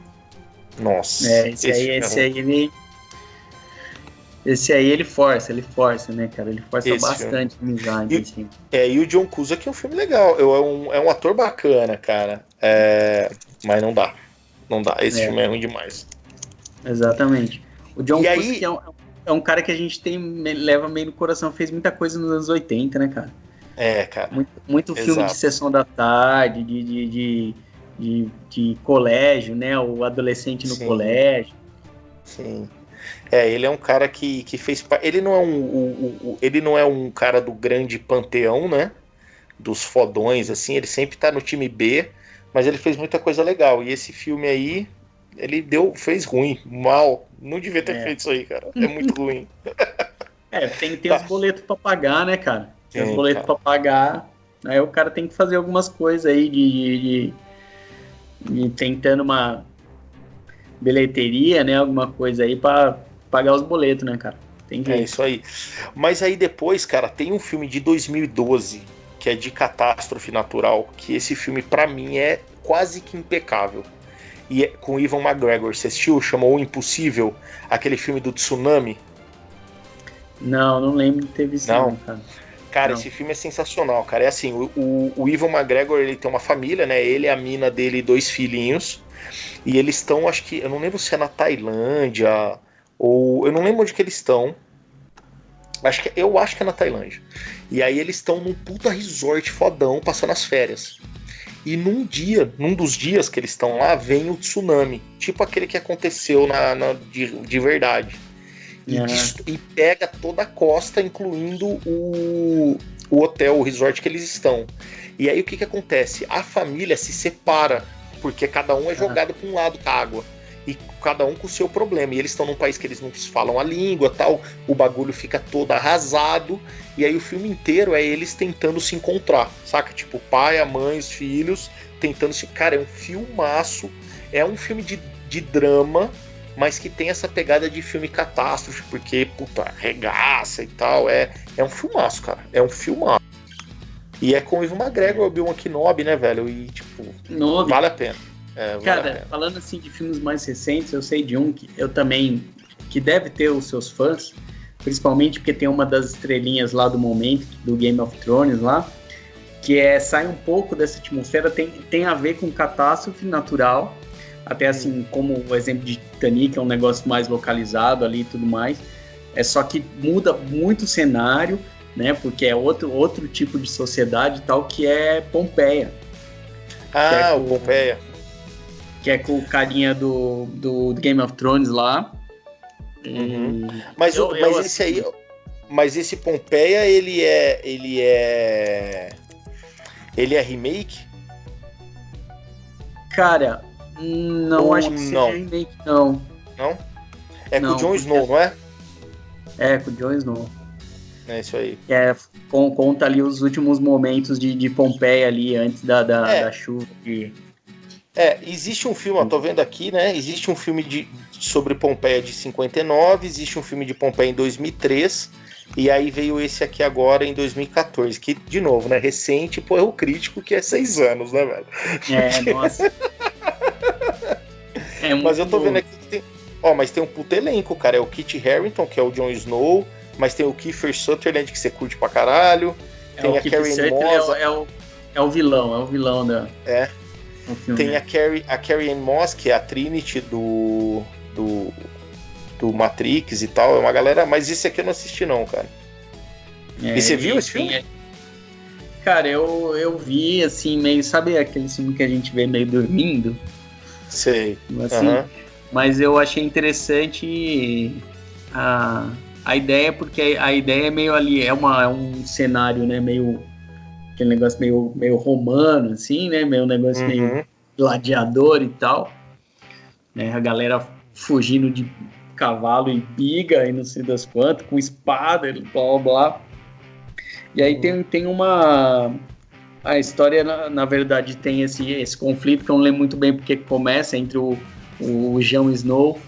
Nossa. Esse aí ele força, né, cara? Ele força bastante a amizade, assim. E o John Cusack é um filme legal. É um ator bacana, cara. Mas não dá. Não dá. Esse filme é ruim demais. Exatamente. O John Cusack é um cara que a gente leva meio no coração. Fez muita coisa nos anos 80, né, cara? Cara. Muito filme de sessão da tarde, de colégio, né? O adolescente no colégio. Sim. Ele é um cara que fez. Ele não é um cara do grande panteão, né? Dos fodões, assim. Ele sempre tá no time B, mas ele fez muita coisa legal. E esse filme aí, ele fez ruim, mal. Não devia ter feito isso aí, cara. É muito ruim. Tem os boletos pra pagar, né, cara? Tem os boletos pra pagar. Aí o cara tem que fazer algumas coisas aí de tentando uma bilheteria, né? Alguma coisa aí pra pagar os boletos, né, cara? Tem que... É isso aí. Mas aí depois, cara, tem um filme de 2012 que é de catástrofe natural, que esse filme pra mim é quase que impecável. E é com Ewan McGregor. Você assistiu? Chamou O Impossível, aquele filme do tsunami? Não lembro de ter visto não, cara. Cara, esse filme é sensacional, cara. É assim, o Ewan McGregor, ele tem uma família, né? Ele, a mina dele e 2 filhinhos. E eles estão, acho que, eu não lembro se é na Tailândia, ou eu não lembro onde que eles estão. Eu acho que é na Tailândia. E aí eles estão num puta resort fodão, passando as férias. E num dos dias que eles estão lá, vem o tsunami. Tipo aquele que aconteceu de verdade. E pega toda a costa, incluindo o hotel, o resort que eles estão. E aí o que acontece? A família se separa, porque cada um é jogado para um lado com a água. E cada um com o seu problema. E eles estão num país que eles não falam a língua, tal. O bagulho fica todo arrasado. E aí o filme inteiro é eles tentando se encontrar, saca? Tipo, o pai, a mãe, os filhos tentando se... Cara, é um filmaço. É um filme de drama, mas que tem essa pegada de filme catástrofe, porque, puta, arregaça e tal. É um filmaço, cara. É um filmaço. E é com o Ewan McGregor, o Obi-Wan Kenobi, né, velho? E, tipo, vale a pena. Cara, falando assim de filmes mais recentes, eu sei de um que eu também, que deve ter os seus fãs, principalmente porque tem uma das estrelinhas lá do momento, do Game of Thrones lá, que sai um pouco dessa atmosfera, tem a ver com catástrofe natural, até assim, como o exemplo de Titanic, é um negócio mais localizado ali e tudo mais, só que muda muito o cenário, né, porque é outro tipo de sociedade e tal, que é Pompeia. O Pompeia. Que é com o carinha do Game of Thrones lá. Mas esse aí... Mas esse Pompeia, ele é remake? Cara, não acho que seja remake, não. Não? É com o Jon Snow, não é? É, com o Jon Snow. É isso aí. Conta ali os últimos momentos de Pompeia ali, antes da chuva. Existe um filme, tô vendo aqui, né? Existe um filme sobre Pompeia de 59, existe um filme de Pompeia em 2003, e aí veio esse aqui agora em 2014, que, de novo, né? Recente, pô, é o crítico que é 6 anos, né, velho? Nossa. Mas eu tô vendo aqui que tem... mas tem um puto elenco, cara. É o Kit Harington, que é o Jon Snow, mas tem o Kiefer Sutherland, que você curte pra caralho. Tem a Carrie Moss. É o vilão da... Tem a Carrie Ann Moss, que é a Trinity do Matrix e tal. É uma galera... Mas esse aqui eu não assisti não, cara. E você viu esse filme? Cara, eu vi, assim, meio... Sabe aquele filme que a gente vê meio dormindo? Sei. Assim, mas eu achei interessante a ideia, porque a ideia é meio ali... É um cenário, né, meio... Aquele negócio meio romano, assim, né? Meio negócio meio gladiador e tal. Né? A galera fugindo de cavalo e biga e não sei das quantas, com espada e blá blá. E aí tem uma... A história, na verdade, tem esse conflito que eu não lembro muito bem porque começa entre o Jon Snow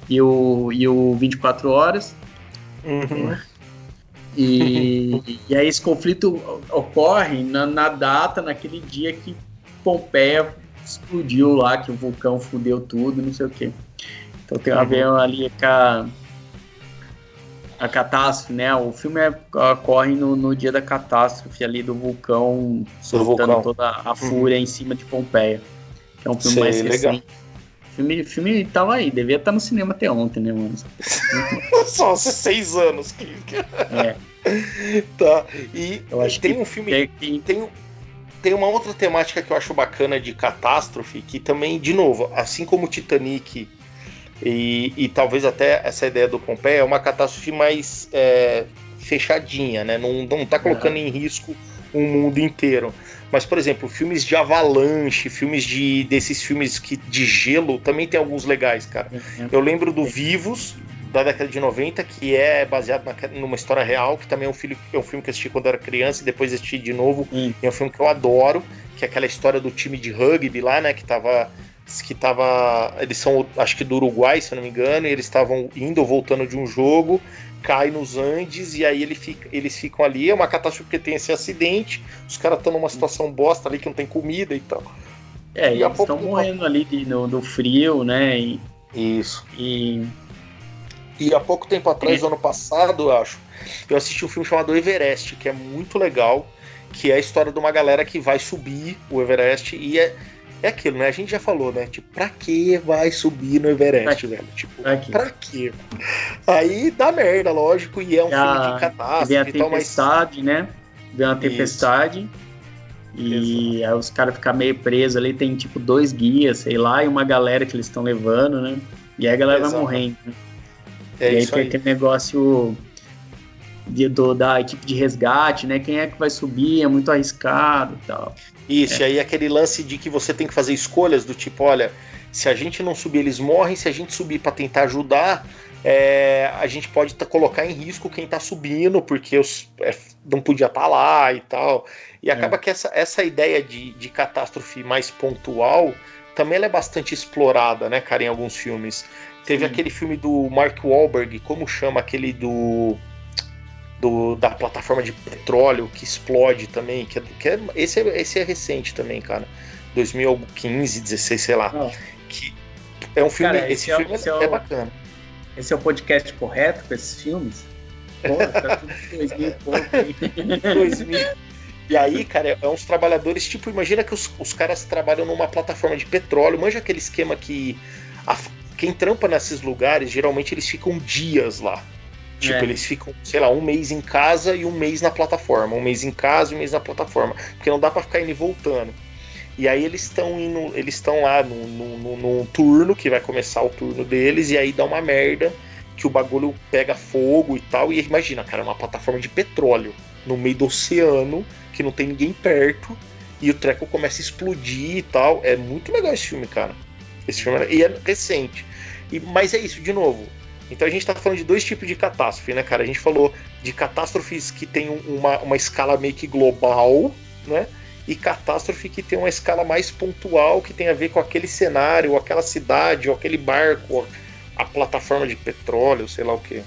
e o 24 Horas. Uhum. E aí esse conflito ocorre na data, naquele dia que Pompeia explodiu lá, que o vulcão fudeu tudo, não sei o quê. Então tem a ver ali com a catástrofe, né? O filme ocorre no dia da catástrofe ali do vulcão, soltando toda a fúria em cima de Pompeia. Que é um filme mais recente. O filme tava aí, devia estar no cinema até ontem, né, mano? Só 6 anos. É. Tá. E eu acho tem que um filme. Tem uma outra temática que eu acho bacana de catástrofe, que também, de novo, assim como o Titanic e talvez até essa ideia do Pompeia, é uma catástrofe mais fechadinha, né? Não tá colocando em risco o mundo inteiro. Mas, por exemplo, filmes de avalanche, desses filmes de gelo, também tem alguns legais, cara. Eu lembro do Vivos, da década de 90, que é baseado numa história real, que também é um filme que eu assisti quando eu era criança e depois assisti de novo. É um filme que eu adoro, que é aquela história do time de rugby lá, né, que tava eles são, acho que do Uruguai, se eu não me engano, e eles estavam indo ou voltando de um jogo, cai nos Andes, e aí eles ficam ali, é uma catástrofe porque tem esse acidente, os caras estão numa situação bosta ali, que não tem comida e tal. E eles estão morrendo ali do frio, né? Isso. E há pouco tempo atrás, ano passado, eu assisti um filme chamado Everest, que é muito legal, que é a história de uma galera que vai subir o Everest, e é aquilo, né? A gente já falou, né? Tipo, pra que vai subir no Everest, velho? Tipo, pra quê? Aí dá merda, lógico, e é um filme de catástrofe. Vem a tempestade, né? Vem uma tempestade. E aí os caras ficam meio presos ali, tem tipo 2 guias, sei lá, e uma galera que eles estão levando, né? E aí a galera vai morrendo, né? E aí tem aquele negócio da equipe de resgate, né? Quem é que vai subir? É muito arriscado e tal. Isso, e aí aquele lance de que você tem que fazer escolhas do tipo, olha, se a gente não subir, eles morrem, se a gente subir para tentar ajudar, a gente pode colocar em risco quem tá subindo, porque não podia estar lá e tal. E acaba que essa ideia de catástrofe mais pontual também ela é bastante explorada, né, cara, em alguns filmes. Teve aquele filme do Mark Wahlberg, como chama aquele da plataforma de petróleo que explode também, esse é recente também, cara, 2015, 16, sei lá. Que é um filme, cara, esse filme é bacana. Esse é o podcast correto com esses filmes? Pô, tá tudo 2000 e pouco. 2000. E aí, cara, é uns trabalhadores, tipo, imagina que os caras trabalham numa plataforma de petróleo, manja aquele esquema que quem trampa nesses lugares, geralmente eles ficam dias lá. Tipo, eles ficam, sei lá, 1 mês em casa e 1 mês na plataforma. 1 mês em casa e 1 mês na plataforma. Porque não dá pra ficar indo e voltando. E aí eles estão lá num turno, que vai começar o turno deles, e aí dá uma merda, que o bagulho pega fogo e tal. E imagina, cara, uma plataforma de petróleo no meio do oceano, que não tem ninguém perto, e o treco começa a explodir e tal. É muito legal esse filme, cara. Esse filme é recente. Mas é isso, de novo. Então a gente tá falando de 2 tipos de catástrofe, né, cara? A gente falou de catástrofes que tem uma escala meio que global, né? E catástrofe que tem uma escala mais pontual, que tem a ver com aquele cenário, ou aquela cidade, ou aquele barco, a plataforma de petróleo, sei lá o quê.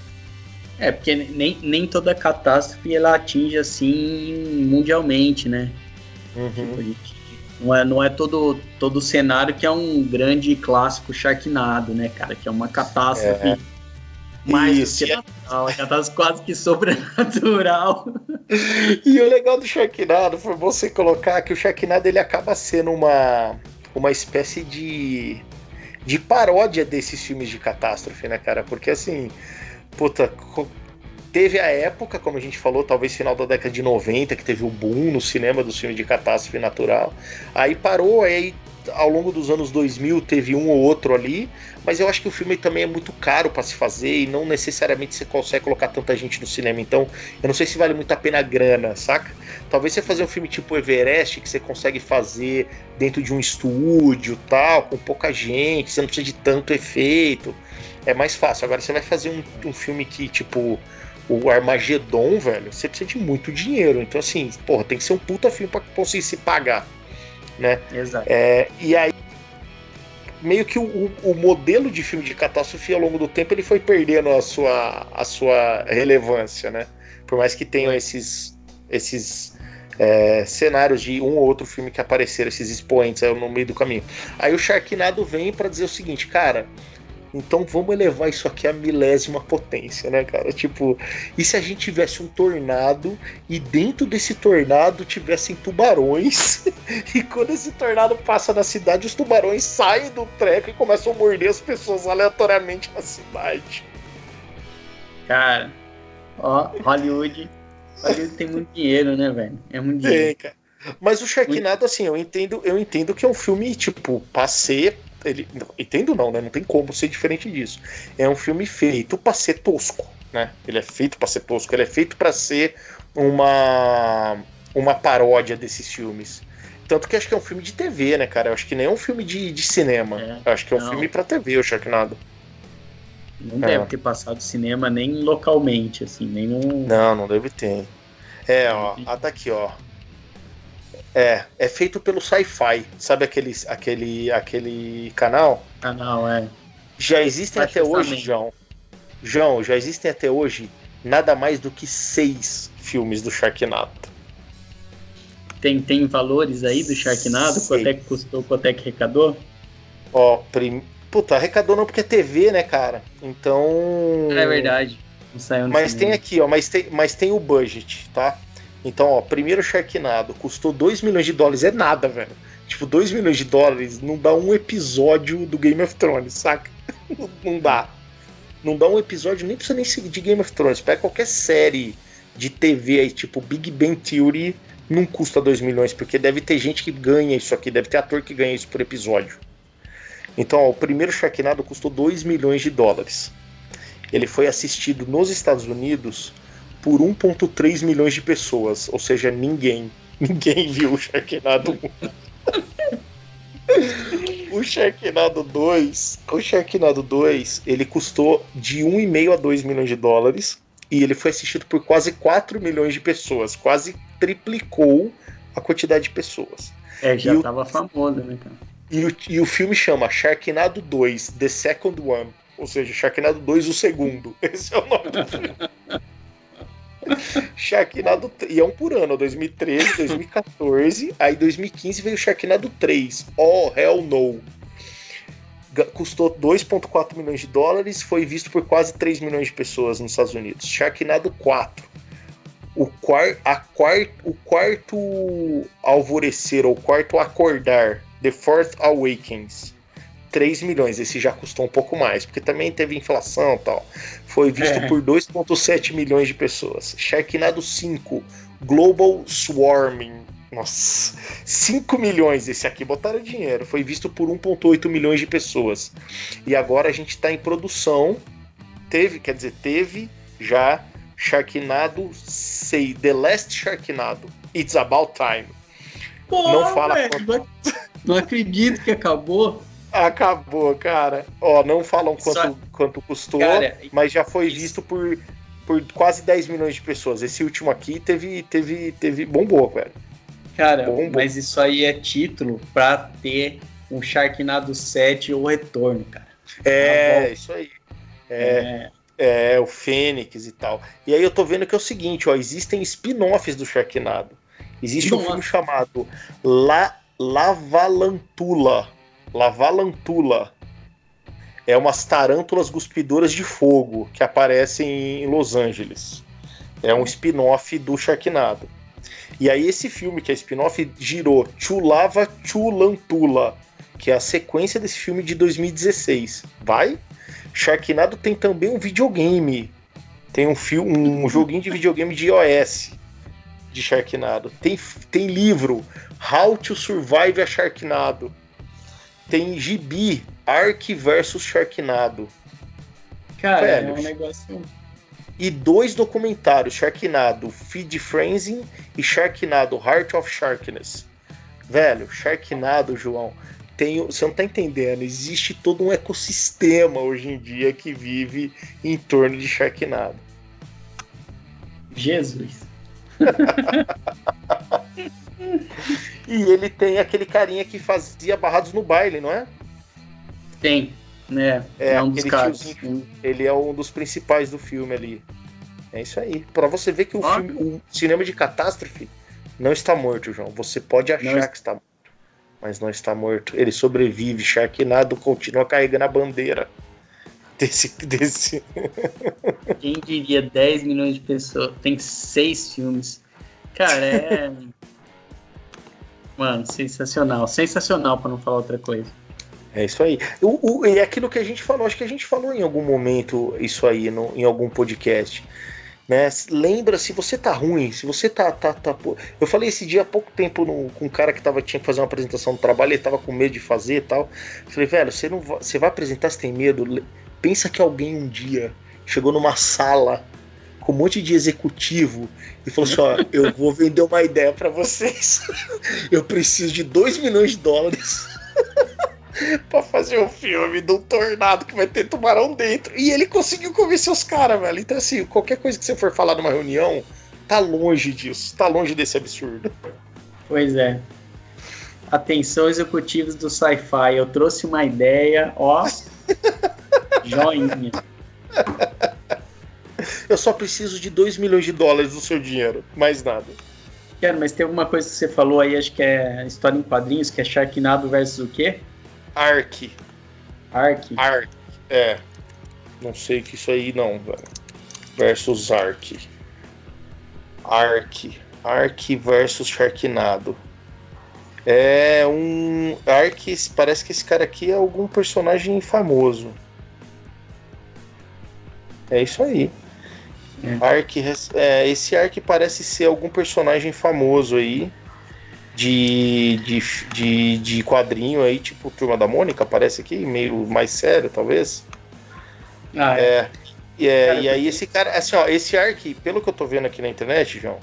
Porque nem toda catástrofe ela atinge assim mundialmente, né? Uhum. Tipo, não é todo cenário que é um grande clássico Sharknado, né, cara? Que é uma catástrofe mais do que natural, é catástrofe quase que sobrenatural. E o legal do Sharknado foi você colocar que o Sharknado ele acaba sendo uma espécie de paródia desses filmes de catástrofe, né, cara? Porque assim, puta, teve a época, como a gente falou, talvez final da década de 90, que teve o boom no cinema dos filmes de catástrofe natural. Aí parou, aí ao longo dos anos 2000 teve um ou outro ali, mas eu acho que o filme também é muito caro para se fazer e não necessariamente você consegue colocar tanta gente no cinema. Então, eu não sei se vale muito a pena a grana, saca? Talvez você fazer um filme tipo Everest, que você consegue fazer dentro de um estúdio, tal, com pouca gente, você não precisa de tanto efeito. É mais fácil. Agora você vai fazer um filme que, tipo, o Armagedon, velho, você precisa de muito dinheiro. Então, assim, porra, tem que ser um puta filme pra conseguir se pagar, né? Exato. E aí, meio que o modelo de filme de catástrofe ao longo do tempo ele foi perdendo a sua relevância, né? Por mais que tenham esses cenários de um ou outro filme que apareceram, esses expoentes aí no meio do caminho. Aí o Sharknado vem pra dizer o seguinte, cara, então vamos elevar isso aqui à milésima potência, né, cara? Tipo, e se a gente tivesse um tornado e dentro desse tornado tivessem tubarões e quando esse tornado passa na cidade, os tubarões saem do treco e começam a morder as pessoas aleatoriamente na cidade. Cara, ó, Hollywood tem muito dinheiro, né, velho? É muito dinheiro. Cara. Mas o Sharknado, assim, eu entendo que é um filme, tipo, pra ser. Entendo não, né? Não tem como ser diferente disso. É um filme feito pra ser tosco, né? Ele é feito pra ser tosco, ele é feito pra ser uma paródia desses filmes. Tanto que acho que é um filme de TV, né, cara? Eu acho que nem é um filme de cinema. Eu acho que é um filme pra TV, o Sharknado. Não deve ter passado cinema nem localmente, assim, nem no... Não deve ter. Tá aqui, ó. É feito pelo Sci-Fi. Sabe aquele canal? Canal, é. Já existem até hoje, João, já existem até hoje nada mais do que 6 filmes do Sharknado. Tem valores aí do Sharknado? Quanto é que custou, quanto é que arrecadou? Ó, puta, arrecadou não porque é TV, né, cara? Então... É verdade. Não saiu no Mas cinema. tem aqui, ó, mas tem o budget, tá? Então, ó, primeiro Sharknado custou $2 milhões. É nada, velho. Tipo, $2 milhões não dá um episódio do Game of Thrones, saca? Não dá. Não dá um episódio, nem precisa nem seguir de Game of Thrones. Pega qualquer série de TV aí, tipo Big Bang Theory, não custa 2 milhões, porque deve ter gente que ganha isso aqui, deve ter ator que ganha isso por episódio. Então, ó, o primeiro Sharknado custou $2 milhões. Ele foi assistido nos Estados Unidos por 1,3 milhões de pessoas, ou seja, ninguém viu o Sharknado 1. O Sharknado 2, ele custou de 1,5 a 2 milhões de dólares e ele foi assistido por quase 4 milhões de pessoas, quase triplicou a quantidade de pessoas. Já tava famoso, né, cara? E o filme chama Sharknado 2, The Second One, ou seja, Sharknado 2, o segundo. Esse é o nome do filme. Sharknado, e é um por ano, 2013, 2014, aí 2015 veio Sharknado 3, Oh Hell No. Custou 2,4 milhões de dólares, foi visto por quase 3 milhões de pessoas nos Estados Unidos. Sharknado 4, o quarto alvorecer, ou quarto acordar, The Fourth Awakens, 3 milhões, esse já custou um pouco mais, porque também teve inflação e tal. Foi visto por 2,7 milhões de pessoas. Sharknado 5, Global Swarming, nossa, 5 milhões, esse aqui botaram dinheiro, foi visto por 1,8 milhões de pessoas. E agora a gente está em produção, teve já Sharknado 6, The Last Sharknado, It's About Time. Pô, não fala velho, não acredito que acabou. Acabou, cara. Ó, não falam quanto custou, cara, mas já foi visto por quase 10 milhões de pessoas. Esse último aqui teve bombou, velho. Cara, mas isso aí é título pra ter um Sharknado 7 ou retorno, cara. Isso aí. O Fênix e tal. E aí eu tô vendo que é o seguinte, ó, existem spin-offs do Sharknado. Existe um filme chamado Lavalantula. É umas tarântulas cuspidoras de fogo que aparecem em Los Angeles. É um spin-off do Sharknado. E aí esse filme, que é spin-off, girou Chulava Chulantula, que é a sequência desse filme de 2016. Vai? Sharknado tem também um videogame. Tem um joguinho de videogame de iOS de Sharknado. Tem livro, How to Survive a Sharknado. Tem gibi, Ark vs Sharknado. Cara, velho, é um negócio... E 2 documentários, Sharknado Feed Frenzy e Sharknado Heart of Sharkness. Velho, Sharknado, João, você não tá entendendo, existe todo um ecossistema hoje em dia que vive em torno de Sharknado. Jesus. E ele tem aquele carinha que fazia Barrados no Baile, não é? Tem, né? É um dos caras. Ele é um dos principais do filme ali. É isso aí. Pra você ver que o cinema de catástrofe não está morto, João. Você pode achar que está morto, mas não está morto. Ele sobrevive. Sharknado continua carregando a bandeira desse. Quem diria 10 milhões de pessoas? Tem 6 filmes. Cara, Mano, sensacional. Sensacional, pra não falar outra coisa. É isso aí. É aquilo que a gente falou. Acho que a gente falou em algum momento isso aí, em algum podcast. Né? Lembra, se você tá ruim, se você tá. Eu falei esse dia há pouco tempo com um cara que tinha que fazer uma apresentação do trabalho, ele tava com medo de fazer e tal. Eu falei, velho, você vai apresentar, você tem medo? Pensa que alguém um dia chegou numa sala com um monte de executivo e falou assim: ó, eu vou vender uma ideia pra vocês. Eu preciso de $2 milhões pra fazer um filme de um tornado que vai ter tubarão dentro. E ele conseguiu convencer os caras, velho. Então, assim, qualquer coisa que você for falar numa reunião, tá longe disso. Tá longe desse absurdo. Pois é. Atenção, executivos do Sci-Fi. Eu trouxe uma ideia, ó. Joinha. Eu só preciso de $2 milhões do seu dinheiro. Mais nada. Cara, mas tem alguma coisa que você falou aí, acho que é história em quadrinhos, que é Sharknado versus o quê? Ark. Ark? Ark, é. Não sei que isso aí não, velho. Versus Ark. Ark versus Sharknado. É um... Ark, parece que esse cara aqui é algum personagem famoso. É isso aí. Ark, esse Ark parece ser algum personagem famoso aí. De quadrinho aí, tipo Turma da Mônica, parece aqui, meio mais sério, talvez. E aí esse cara, assim, ó, esse Ark, pelo que eu tô vendo aqui na internet, João,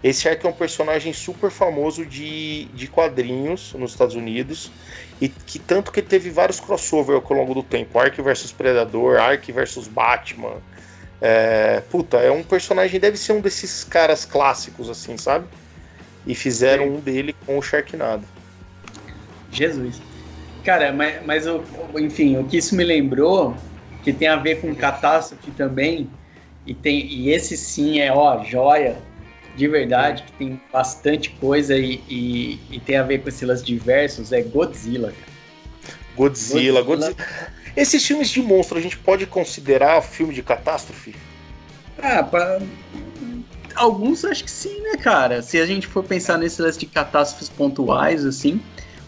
esse Ark é um personagem super famoso de quadrinhos nos Estados Unidos, e que tanto que ele teve vários crossover ao longo do tempo, Ark versus Predador, Ark versus Batman. É um personagem, deve ser um desses caras clássicos, assim, sabe? E fizeram um dele com o Sharknado. Jesus. Cara, mas enfim, o que isso me lembrou, que tem a ver com catástrofe também, e esse sim é, joia, de verdade, que tem bastante coisa e tem a ver com esse lance diversos, é Godzilla, cara. Godzilla. Esses filmes de monstro, a gente pode considerar filme de catástrofe? Alguns acho que sim, né, cara? Se a gente for pensar nesse lance de catástrofes pontuais, assim,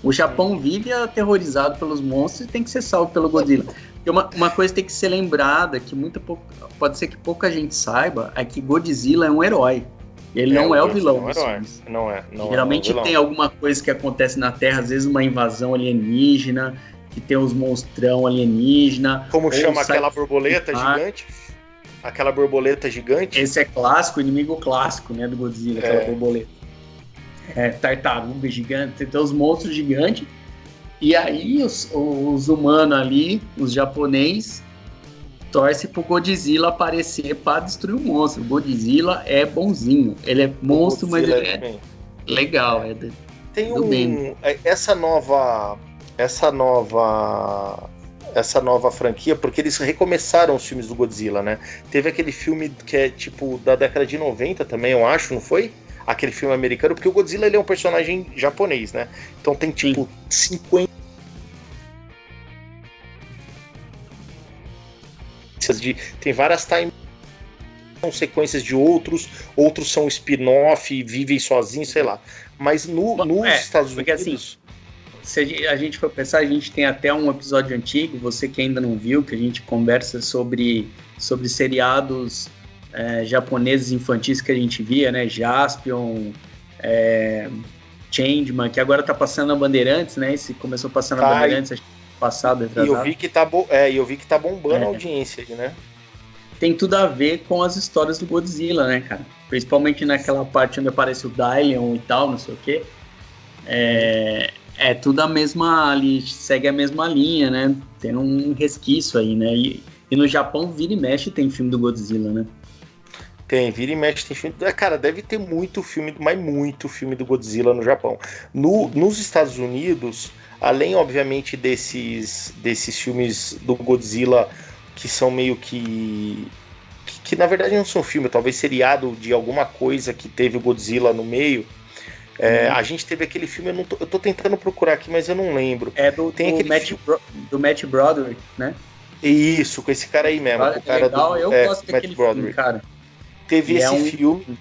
o Japão vive aterrorizado pelos monstros e tem que ser salvo pelo Godzilla. E uma coisa tem que ser lembrada, que pode ser que pouca gente saiba, é que Godzilla é um herói. Ele não é o vilão dos filmes. Não é. Geralmente tem alguma coisa que acontece na Terra, às vezes uma invasão alienígena, que tem uns monstrão alienígena. Como chama aquela borboleta gigante? Aquela borboleta gigante? Esse é clássico, inimigo clássico, né, do Godzilla, aquela borboleta. Tartaruga gigante, tem os monstros gigantes. E aí os humanos ali, os japoneses, torcem pro Godzilla aparecer para destruir o monstro. O Godzilla é bonzinho. Ele é monstro, mas ele é legal. Tem essa nova franquia, porque eles recomeçaram os filmes do Godzilla, né? Teve aquele filme que é tipo da década de 90 também, eu acho, não foi? Aquele filme americano, porque o Godzilla ele é um personagem japonês, né? Então tem tipo 50 tem várias são sequências de outros são spin-off, vivem sozinhos, sei lá. Mas nos Estados Unidos... Porque, assim, se a gente for pensar, a gente tem até um episódio antigo, você que ainda não viu, que a gente conversa sobre seriados japoneses infantis que a gente via, né? Jaspion, Changeman, que agora tá passando na Bandeirantes, né? Esse começou passando na Bandeirantes, acho que passado, retrasado. E eu vi que tá bombando a audiência aí, né? Tem tudo a ver com as histórias do Godzilla, né, cara? Principalmente naquela parte onde aparece o Dylion e tal, não sei o quê. É tudo a mesma ali, segue a mesma linha, né? Tem um resquício aí, né? E no Japão, vira e mexe, tem filme do Godzilla, né? Tem, vira e mexe, tem filme. Cara, deve ter muito filme, mas muito filme do Godzilla no Japão. Nos Estados Unidos, além, obviamente, desses filmes do Godzilla que são meio que na verdade não são filme, talvez seriado de alguma coisa que teve o Godzilla no meio. A gente teve aquele filme, eu tô tentando procurar aqui, mas eu não lembro. É do Matt Broderick, né? Isso, com esse cara aí mesmo. O cara legal, eu gosto daquele filme, cara. Teve esse filme,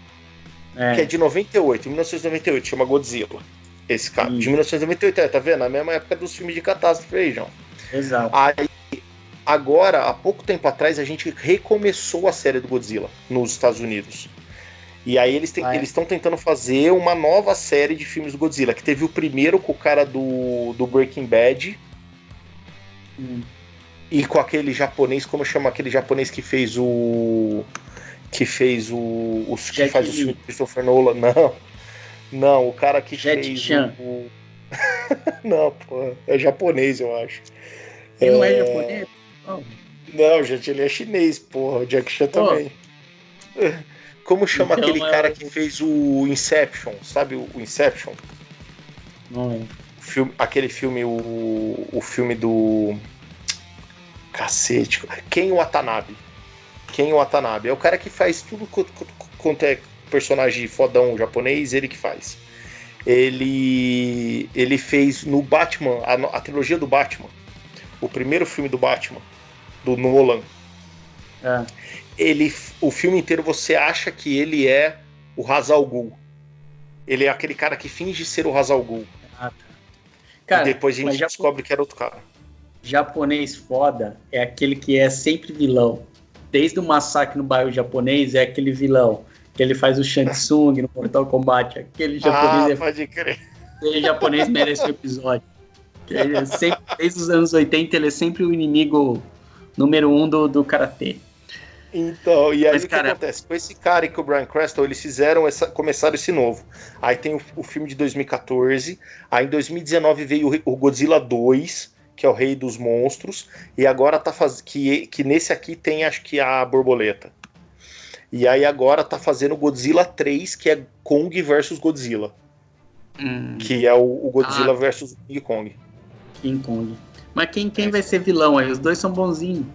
que é de 98, 1998, chama Godzilla. Esse cara, de 1998, tá vendo? Na mesma época dos filmes de catástrofe aí, João. Exato. Aí, agora, há pouco tempo atrás, a gente recomeçou a série do Godzilla nos Estados Unidos. E aí eles estão tentando fazer uma nova série de filmes do Godzilla, que teve o primeiro com o cara do Breaking Bad, e com aquele japonês, como chama aquele japonês que fez o... que faz o filme do Christopher Nolan. Não, o cara que fez Chan. Não, pô, é japonês, eu acho. Ele não é japonês? Não, gente, ele é chinês, porra. O Jack Chan também. Como chama Então, aquele cara que fez o Inception? Sabe o Inception? Não é. Aquele filme, o filme do... Cacete. Ken Watanabe. É o cara que faz tudo quanto é personagem fodão japonês, ele que faz. Ele fez no Batman, a trilogia do Batman, o primeiro filme do Batman, do Nolan. O filme inteiro você acha que ele é o Ra's al Ghul. Ele é aquele cara que finge ser o Ra's al Ghul. Cara, e depois a gente descobre que era outro cara. Japonês foda é aquele que é sempre vilão. Desde o Massacre no Bairro Japonês é aquele vilão. Que ele faz o Shang Tsung no Mortal Kombat. Aquele japonês pode crer. Aquele japonês merece o episódio. Desde os anos 80 ele é sempre o inimigo número 1 do Karatê. Então, e aí o que acontece? Com esse cara e com o Bryan Cranston, eles começaram esse novo. Aí tem o filme de 2014, aí em 2019 veio o Godzilla 2, que é o Rei dos Monstros, e agora tá que nesse aqui tem, acho que a borboleta. E aí agora tá fazendo o Godzilla 3, que é Kong versus Godzilla. Que é o Godzilla versus King Kong. King Kong. Mas quem vai ser vilão aí? Os dois são bonzinhos.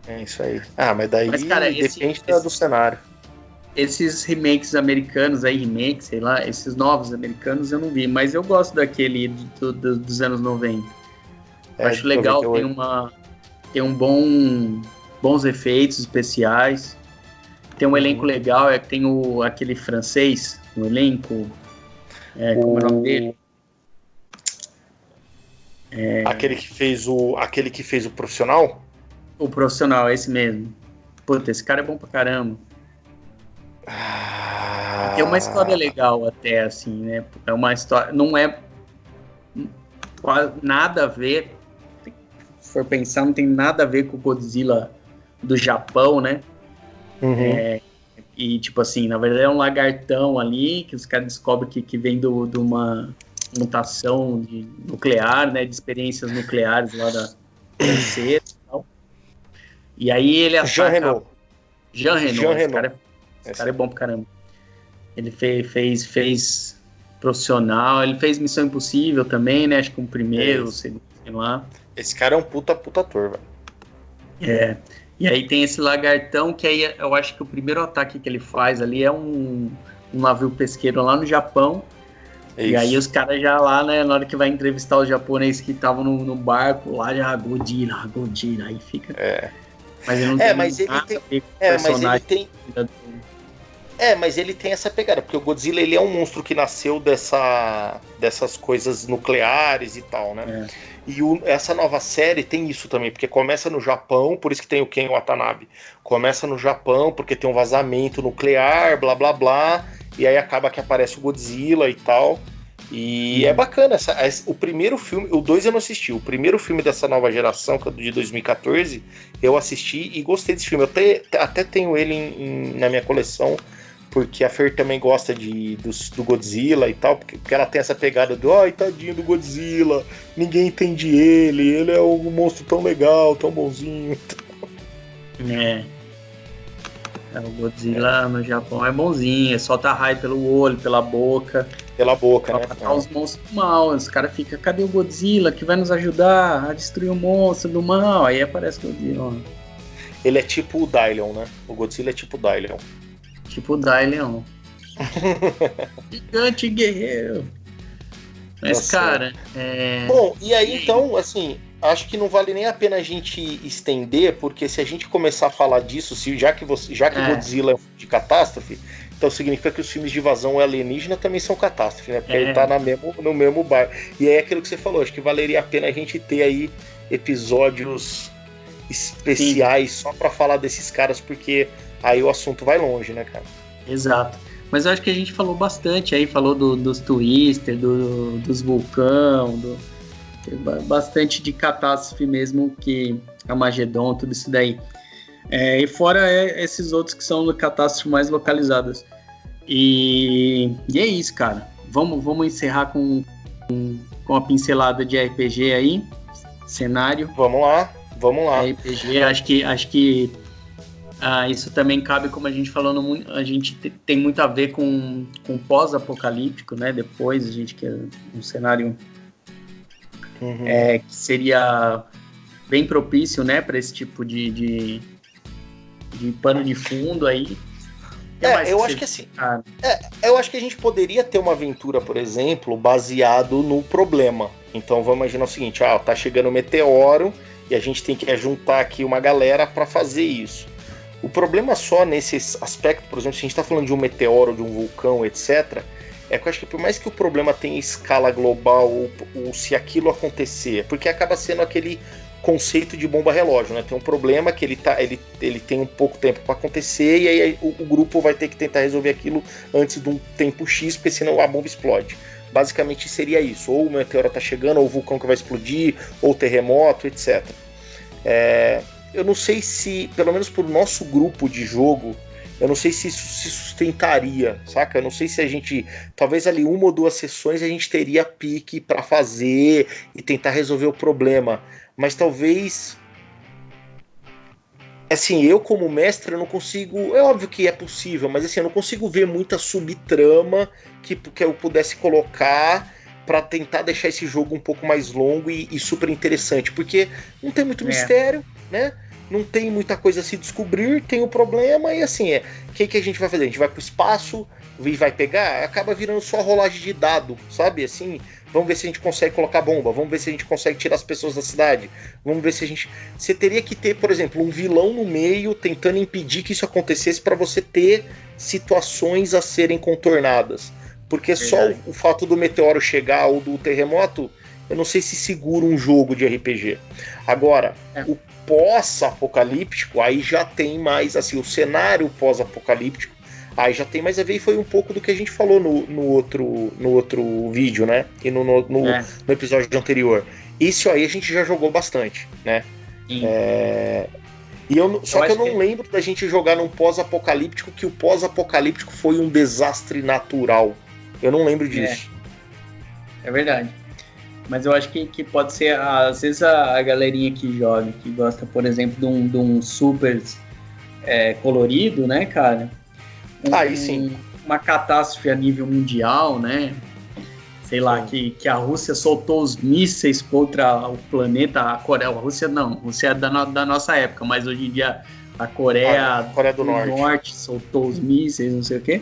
É isso aí. Mas daí cara, depende do cenário. Esses remakes americanos aí, sei lá, esses novos americanos eu não vi, mas eu gosto daquele dos anos 90. Acho legal, tem bons efeitos especiais, tem um elenco legal, tem aquele francês no elenco, como é o nome dele? Aquele que fez o Profissional? O Profissional, esse mesmo. Puta, esse cara é bom pra caramba. Tem uma história legal até, assim, né? É uma história, não é nada a ver, se for pensar, não tem nada a ver com o Godzilla do Japão, né? E, tipo assim, na verdade é um lagartão ali, que os caras descobrem que vem de uma mutação nuclear, né? De experiências nucleares lá da francesa e tal. E aí ele ataca... Jean Reno. Esse cara é bom pra caramba. Ele fez Profissional, ele fez Missão Impossível também, né? Acho que o primeiro, o segundo, sei lá. Esse cara é um puta ator, velho. E aí tem esse lagartão, que aí eu acho que o primeiro ataque que ele faz ali é um navio pesqueiro lá no Japão. E aí os caras já lá, né, na hora que vai entrevistar os japoneses que estavam no barco, lá já Godzilla, aí fica... Mas ele não tem mas ele tem essa pegada, porque o Godzilla ele é um monstro que nasceu dessas coisas nucleares e tal, né? E essa nova série tem isso também, porque começa no Japão, por isso que tem o Ken Watanabe. Começa no Japão, porque tem um vazamento nuclear, blá blá blá, e aí acaba que aparece o Godzilla e tal. E é bacana, o primeiro filme, o 2 eu não assisti, o primeiro filme dessa nova geração, que é de 2014, eu assisti e gostei desse filme. Eu até tenho ele na minha coleção, porque a Fer também gosta do Godzilla e tal, porque ela tem essa pegada do ai, tadinho do Godzilla, ninguém entende ele é um monstro tão legal, tão bonzinho. O Godzilla no Japão é bonzinho, solta raio pelo olho, pela boca. Pela boca, Pra né? matar os monstros do mal. Os caras ficam, cadê o Godzilla que vai nos ajudar a destruir o monstro do mal? Aí aparece o Godzilla. Ele é tipo o Dylion, né? O Godzilla é tipo o Dylion. Tipo o Dylion. Gigante guerreiro. Mas, Tá cara... Bom, e aí então, assim, acho que não vale nem a pena a gente estender, porque se a gente começar a falar disso, já que Godzilla é um filme de catástrofe, então significa que os filmes de invasão alienígena também são catástrofe, né? Porque ele tá no mesmo bar. E é aquilo que você falou, acho que valeria a pena a gente ter aí episódios especiais só pra falar desses caras, porque aí o assunto vai longe, né, cara? Exato. Mas eu acho que a gente falou bastante aí, falou dos Twister, dos Vulcão, bastante de catástrofe mesmo, que Armagedon, tudo isso daí. E fora esses outros que são catástrofes mais localizadas. E é isso, cara. Vamos encerrar com a pincelada de RPG aí, cenário. Vamos lá. RPG, acho que isso também cabe, como a gente falou, a gente tem muito a ver com pós-apocalíptico, né? Depois a gente quer um cenário que seria bem propício, né, para esse tipo de pano de fundo aí. Eu acho que assim, eu acho que a gente poderia ter uma aventura, por exemplo, baseado no problema. Então vamos imaginar o seguinte, tá chegando um meteoro e a gente tem que juntar aqui uma galera para fazer isso. O problema só nesse aspecto, por exemplo, se a gente está falando de um meteoro, de um vulcão, etc., é que eu acho que por mais que o problema tenha escala global, ou se aquilo acontecer, porque acaba sendo aquele conceito de bomba relógio, né? Tem um problema que ele tem um pouco tempo para acontecer e aí o grupo vai ter que tentar resolver aquilo antes de um tempo X, porque senão a bomba explode. Basicamente seria isso, ou o meteoro está chegando, ou o vulcão que vai explodir, ou terremoto, etc. Eu não sei se, pelo menos pro nosso grupo de jogo, eu não sei se isso se sustentaria, saca? Eu não sei se a gente, talvez ali 1 ou 2 sessões a gente teria pique para fazer e tentar resolver o problema, mas talvez, assim, eu como mestre eu não consigo, é óbvio que é possível, mas assim, eu não consigo ver muita subtrama que eu pudesse colocar para tentar deixar esse jogo um pouco mais longo e super interessante, porque não tem muito mistério, né? Não tem muita coisa a se descobrir, tem o problema e assim, o que a gente vai fazer? A gente vai pro espaço e vai pegar? Acaba virando só rolagem de dado, sabe? Assim, vamos ver se a gente consegue colocar bomba, vamos ver se a gente consegue tirar as pessoas da cidade, vamos ver se a gente... Você teria que ter, por exemplo, um vilão no meio tentando impedir que isso acontecesse para você ter situações a serem contornadas. Porque só o fato do meteoro chegar ou do terremoto, eu não sei se segura um jogo de RPG. Agora, o pós-apocalíptico, aí já tem mais, assim, o cenário pós-apocalíptico, aí já tem mais a ver, e foi um pouco do que a gente falou no outro vídeo, né? E no episódio anterior. Isso aí a gente já jogou bastante, né? Só que eu não lembro da gente jogar num pós-apocalíptico, que o pós-apocalíptico foi um desastre natural. Eu não lembro disso. É verdade. Mas eu acho que pode ser, às vezes, a galerinha que joga, que gosta, por exemplo, de um super colorido, né, cara? Aí sim. Uma catástrofe a nível mundial, né? Sei lá, que a Rússia soltou os mísseis contra o planeta, a Coreia. A Rússia não, a Rússia é da nossa época, mas hoje em dia a Coreia do Norte soltou os mísseis, não sei o quê.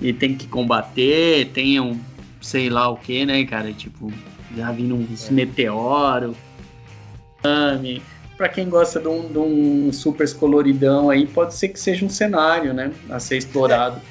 E tem que combater, tem um sei lá o que, né, cara? Tipo, já vindo uns meteoros. Pra quem gosta de um super coloridão aí, pode ser que seja um cenário, né? A ser explorado.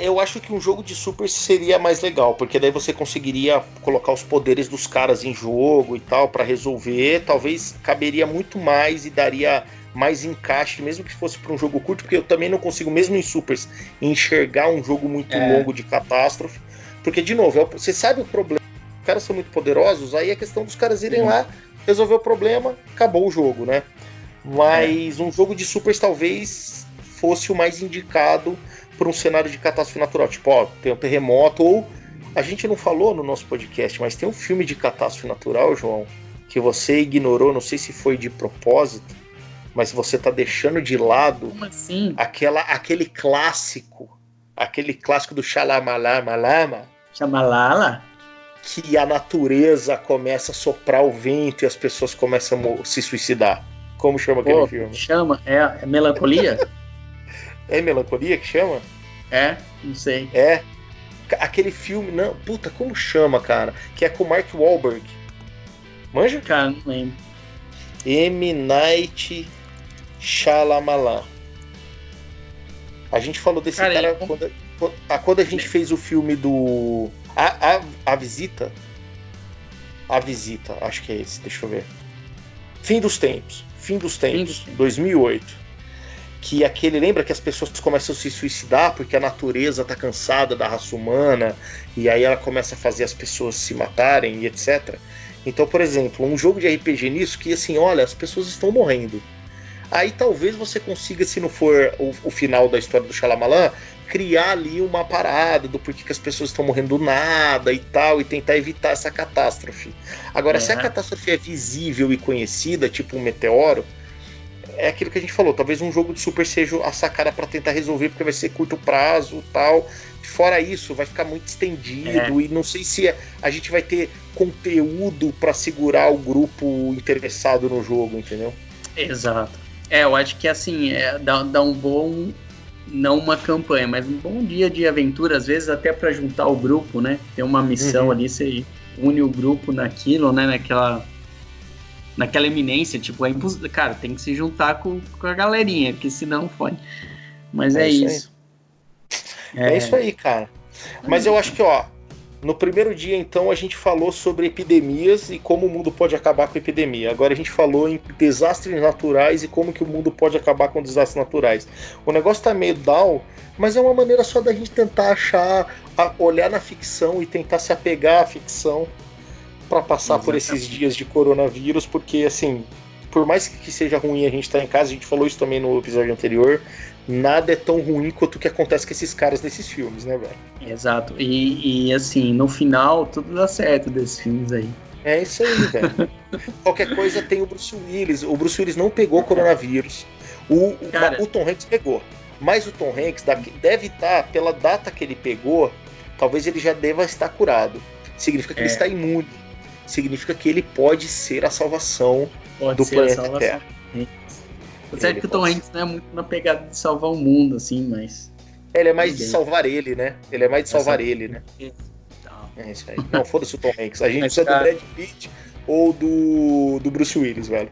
Eu acho que um jogo de super seria mais legal, porque daí você conseguiria colocar os poderes dos caras em jogo e tal, pra resolver. Talvez caberia muito mais e daria mais encaixe, mesmo que fosse para um jogo curto, porque eu também não consigo, mesmo em supers, enxergar um jogo muito longo de catástrofe. Porque, de novo, você sabe o problema, os caras são muito poderosos, aí é questão dos caras irem lá, resolver o problema, acabou o jogo, né? Mas um jogo de supers talvez fosse o mais indicado para um cenário de catástrofe natural. Tipo, tem um terremoto, ou a gente não falou no nosso podcast, mas tem um filme de catástrofe natural, João, que você ignorou, não sei se foi de propósito, mas você tá deixando de lado Como assim? aquele clássico do Xalamalama, Chamalala? que a natureza começa a soprar o vento e as pessoas começam a se suicidar. Como chama aquele filme? Chama? É Melancolia? É Melancolia que chama? É? Não sei. É. Aquele filme, não, puta, como chama, cara? Que é com o Mark Wahlberg. Manja? Cara, não lembro. M. Night Shyamalan. A gente falou desse cara quando a gente fez o filme do... A Visita. A Visita, acho que é esse, deixa eu ver. Fim dos Tempos, 2008. Que aquele, lembra que as pessoas começam a se suicidar porque a natureza tá cansada da raça humana e aí ela começa a fazer as pessoas se matarem e etc. Então, por exemplo, um jogo de RPG nisso que assim, olha, as pessoas estão morrendo. Aí talvez você consiga, se não for o final da história do Shyamalan, criar ali uma parada do porquê que as pessoas estão morrendo do nada e tal, e tentar evitar essa catástrofe. Agora, se a catástrofe é visível e conhecida, tipo um meteoro, é aquilo que a gente falou, talvez um jogo de super seja a sacada para tentar resolver, porque vai ser curto prazo e tal. Fora isso, vai ficar muito estendido e não sei se a gente vai ter conteúdo para segurar o grupo interessado no jogo, entendeu? Exato. Eu acho que assim, dá um bom, não uma campanha, mas um bom dia de aventura, às vezes até para juntar o grupo, né? Tem uma missão ali, você une o grupo naquilo, né? Naquela eminência, tipo, é impossível. Cara, tem que se juntar com a galerinha, porque senão fode. Mas é isso. É isso aí, cara. Mas eu acho que, ó, no primeiro dia, então, a gente falou sobre epidemias e como o mundo pode acabar com a epidemia. Agora a gente falou em desastres naturais e como que o mundo pode acabar com desastres naturais. O negócio tá meio down, mas é uma maneira só da gente tentar olhar na ficção e tentar se apegar à ficção para passar por esses dias de coronavírus, porque assim, por mais que seja ruim a gente estar em casa, a gente falou isso também no episódio anterior, nada é tão ruim quanto o que acontece com esses caras nesses filmes, né, velho? Exato, e assim, no final tudo dá certo desses filmes aí. É isso aí, velho. Qualquer coisa tem o Bruce Willis não pegou coronavírus, o Tom Hanks pegou, mas o Tom Hanks deve estar, pela data que ele pegou, talvez ele já deva estar curado, significa que ele está imune. Significa que ele pode ser a salvação do planeta Terra. Certo que o Tom Hanks não é muito na pegada de salvar o mundo, assim, mas... Ele é mais de salvar ele, né? Ele é mais de salvar ele, né? É isso aí. Não, foda-se o Tom Hanks. A gente precisa do Brad Pitt ou do Bruce Willis, velho.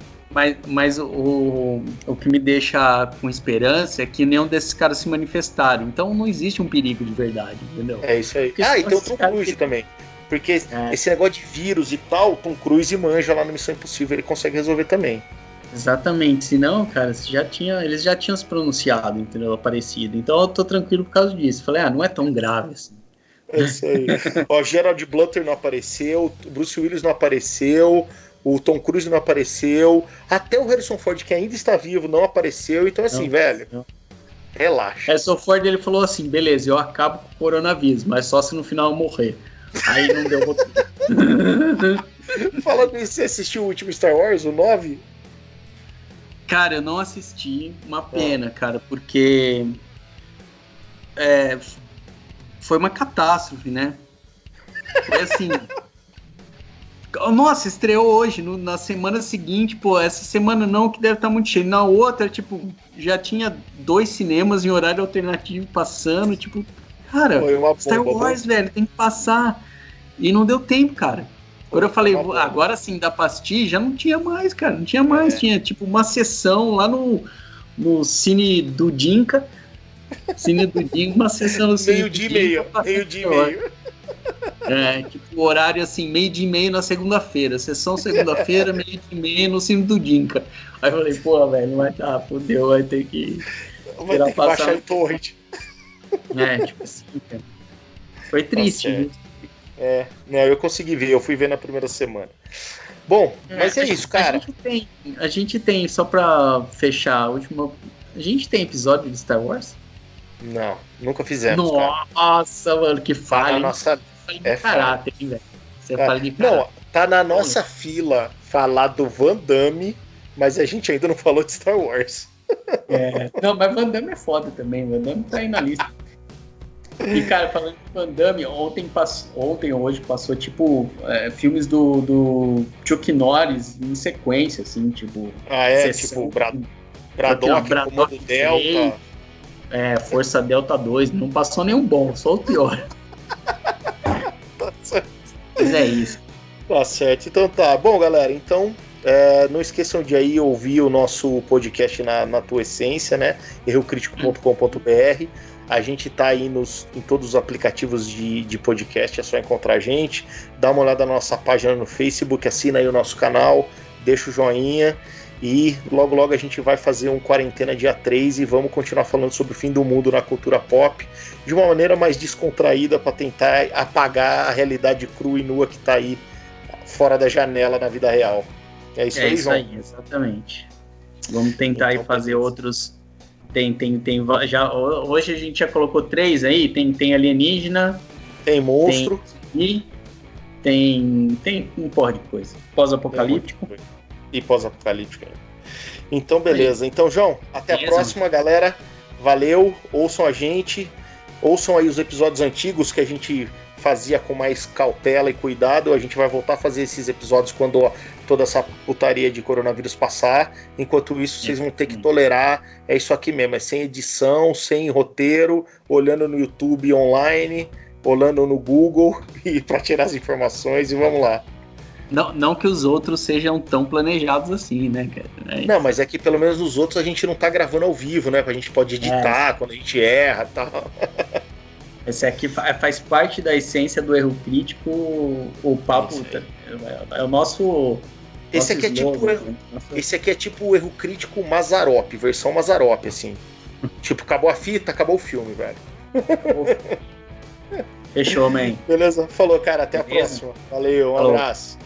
Mas o que me deixa com esperança é que nenhum desses caras se manifestaram. Então não existe um perigo de verdade, entendeu? É isso aí. E tem o Tom Cruise também. Porque esse negócio de vírus e tal, o Tom Cruise manja lá no Missão Impossível, ele consegue resolver também. Exatamente, senão, cara, eles já tinham se pronunciado, entendeu? Aparecido. Então eu tô tranquilo por causa disso. Falei, não é tão grave assim. É isso aí. Ó, Gerald Butler não apareceu, o Bruce Willis não apareceu, o Tom Cruise não apareceu, até o Harrison Ford, que ainda está vivo, não apareceu. Então, assim, velho, relaxa. Harrison Ford, ele falou assim, beleza, eu acabo com o coronavírus, mas só se no final eu morrer. Aí não deu roteiro. Falando nisso, você assistiu o último Star Wars, o 9? Cara, eu não assisti, uma pena, cara, porque foi uma catástrofe, né? Foi assim... Nossa, estreou hoje, na semana seguinte, essa semana não, que deve estar muito cheio. Na outra, tipo, já tinha 2 cinemas em horário alternativo passando, tipo... Cara, Star Wars, velho, tem que passar. E não deu tempo, cara. Agora eu falei, agora sim dá pra assistir, já não tinha mais, cara. Não tinha mais. Tinha tipo uma sessão lá no Cine do Dinka. Cine do Dinka, uma sessão no Cine do Dinka. Meio-dia e meio. Tipo, horário assim, 12:30 na segunda-feira. Sessão segunda-feira, 12:30 no Cine do Dinka. Aí eu falei, velho, não vai dar, fodeu, vai ter que baixar em torrent. Tipo assim, cara. Foi triste, viu? Não, eu consegui ver, eu fui ver na primeira semana. Bom, mas é isso, cara. A gente tem, só pra fechar a última. A gente tem episódio de Star Wars? Não, nunca fizemos. Nossa, cara. Mano, que falha. Nossa, de caráter, hein, velho? Você fala de caráter. Não, tá na nossa fila falar do Van Damme, Mas a gente ainda não falou de Star Wars. Não, mas Van Damme é foda também. Van Damme tá aí na lista. E, cara, falando de Van Damme, ontem ou hoje passou, tipo, filmes do Chuck Norris em sequência, assim, tipo... Tipo, Braddock, Comando Delta... Força Delta 2, não passou nenhum bom, só o pior. Tá certo. Mas é isso. Tá certo, então tá. Bom, galera, então... não esqueçam de aí ouvir o nosso podcast na tua essência, né? errocritico.com.br. A gente tá aí em todos os aplicativos de podcast, é só encontrar a gente. Dá uma olhada na nossa página no Facebook, assina aí o nosso canal, deixa o joinha e logo logo a gente vai fazer um Quarentena dia 3 e vamos continuar falando sobre o fim do mundo na cultura pop de uma maneira mais descontraída para tentar apagar a realidade crua e nua que tá aí fora da janela na vida real. É isso aí, João? É isso aí, exatamente. Vamos tentar então, aí fazer outros. Já, hoje a gente já colocou 3 aí. Tem alienígena. Tem monstro. Tem um porra de coisa. Pós-apocalíptico. E pós-apocalíptico. Então, beleza. Então, João, até a próxima, galera. Valeu. Ouçam a gente. Ouçam aí os episódios antigos que a gente fazia com mais cautela e cuidado. A gente vai voltar a fazer esses episódios quando toda essa putaria de coronavírus passar. Enquanto isso, vocês vão ter que tolerar. É isso aqui mesmo, é sem edição, sem roteiro, olhando no YouTube online, olhando no Google e para tirar as informações e vamos lá. Não que os outros sejam tão planejados assim, né, cara? Não, mas é que pelo menos os outros a gente não tá gravando ao vivo, né? A gente pode editar quando a gente erra e tal. Esse aqui faz parte da essência do erro crítico, o papo é o nosso... Esse aqui, esse aqui é tipo o erro crítico Mazzaropi, versão Mazzaropi, assim. Tipo, acabou a fita, acabou o filme, velho. Fechou, man. Beleza? Falou, cara. Até a próxima. Valeu, um abraço.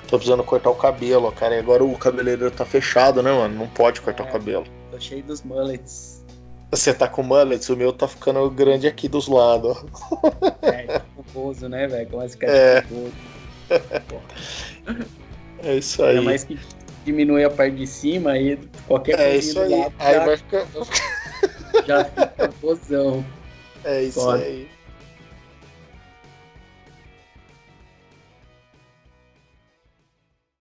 Tô precisando cortar o cabelo, cara. E agora o cabeleireiro tá fechado, né, mano? Não pode cortar o cabelo. Tô cheio dos mullets. Você tá com mullets? O meu tá ficando grande aqui dos lados. Tipo Bozo, né, velho? Começa a ficar tipo Bozo. É isso aí. É mais que diminui a parte de cima aí qualquer coisa. É isso aí. Aí vai ficar. Já fica bozão. É isso aí.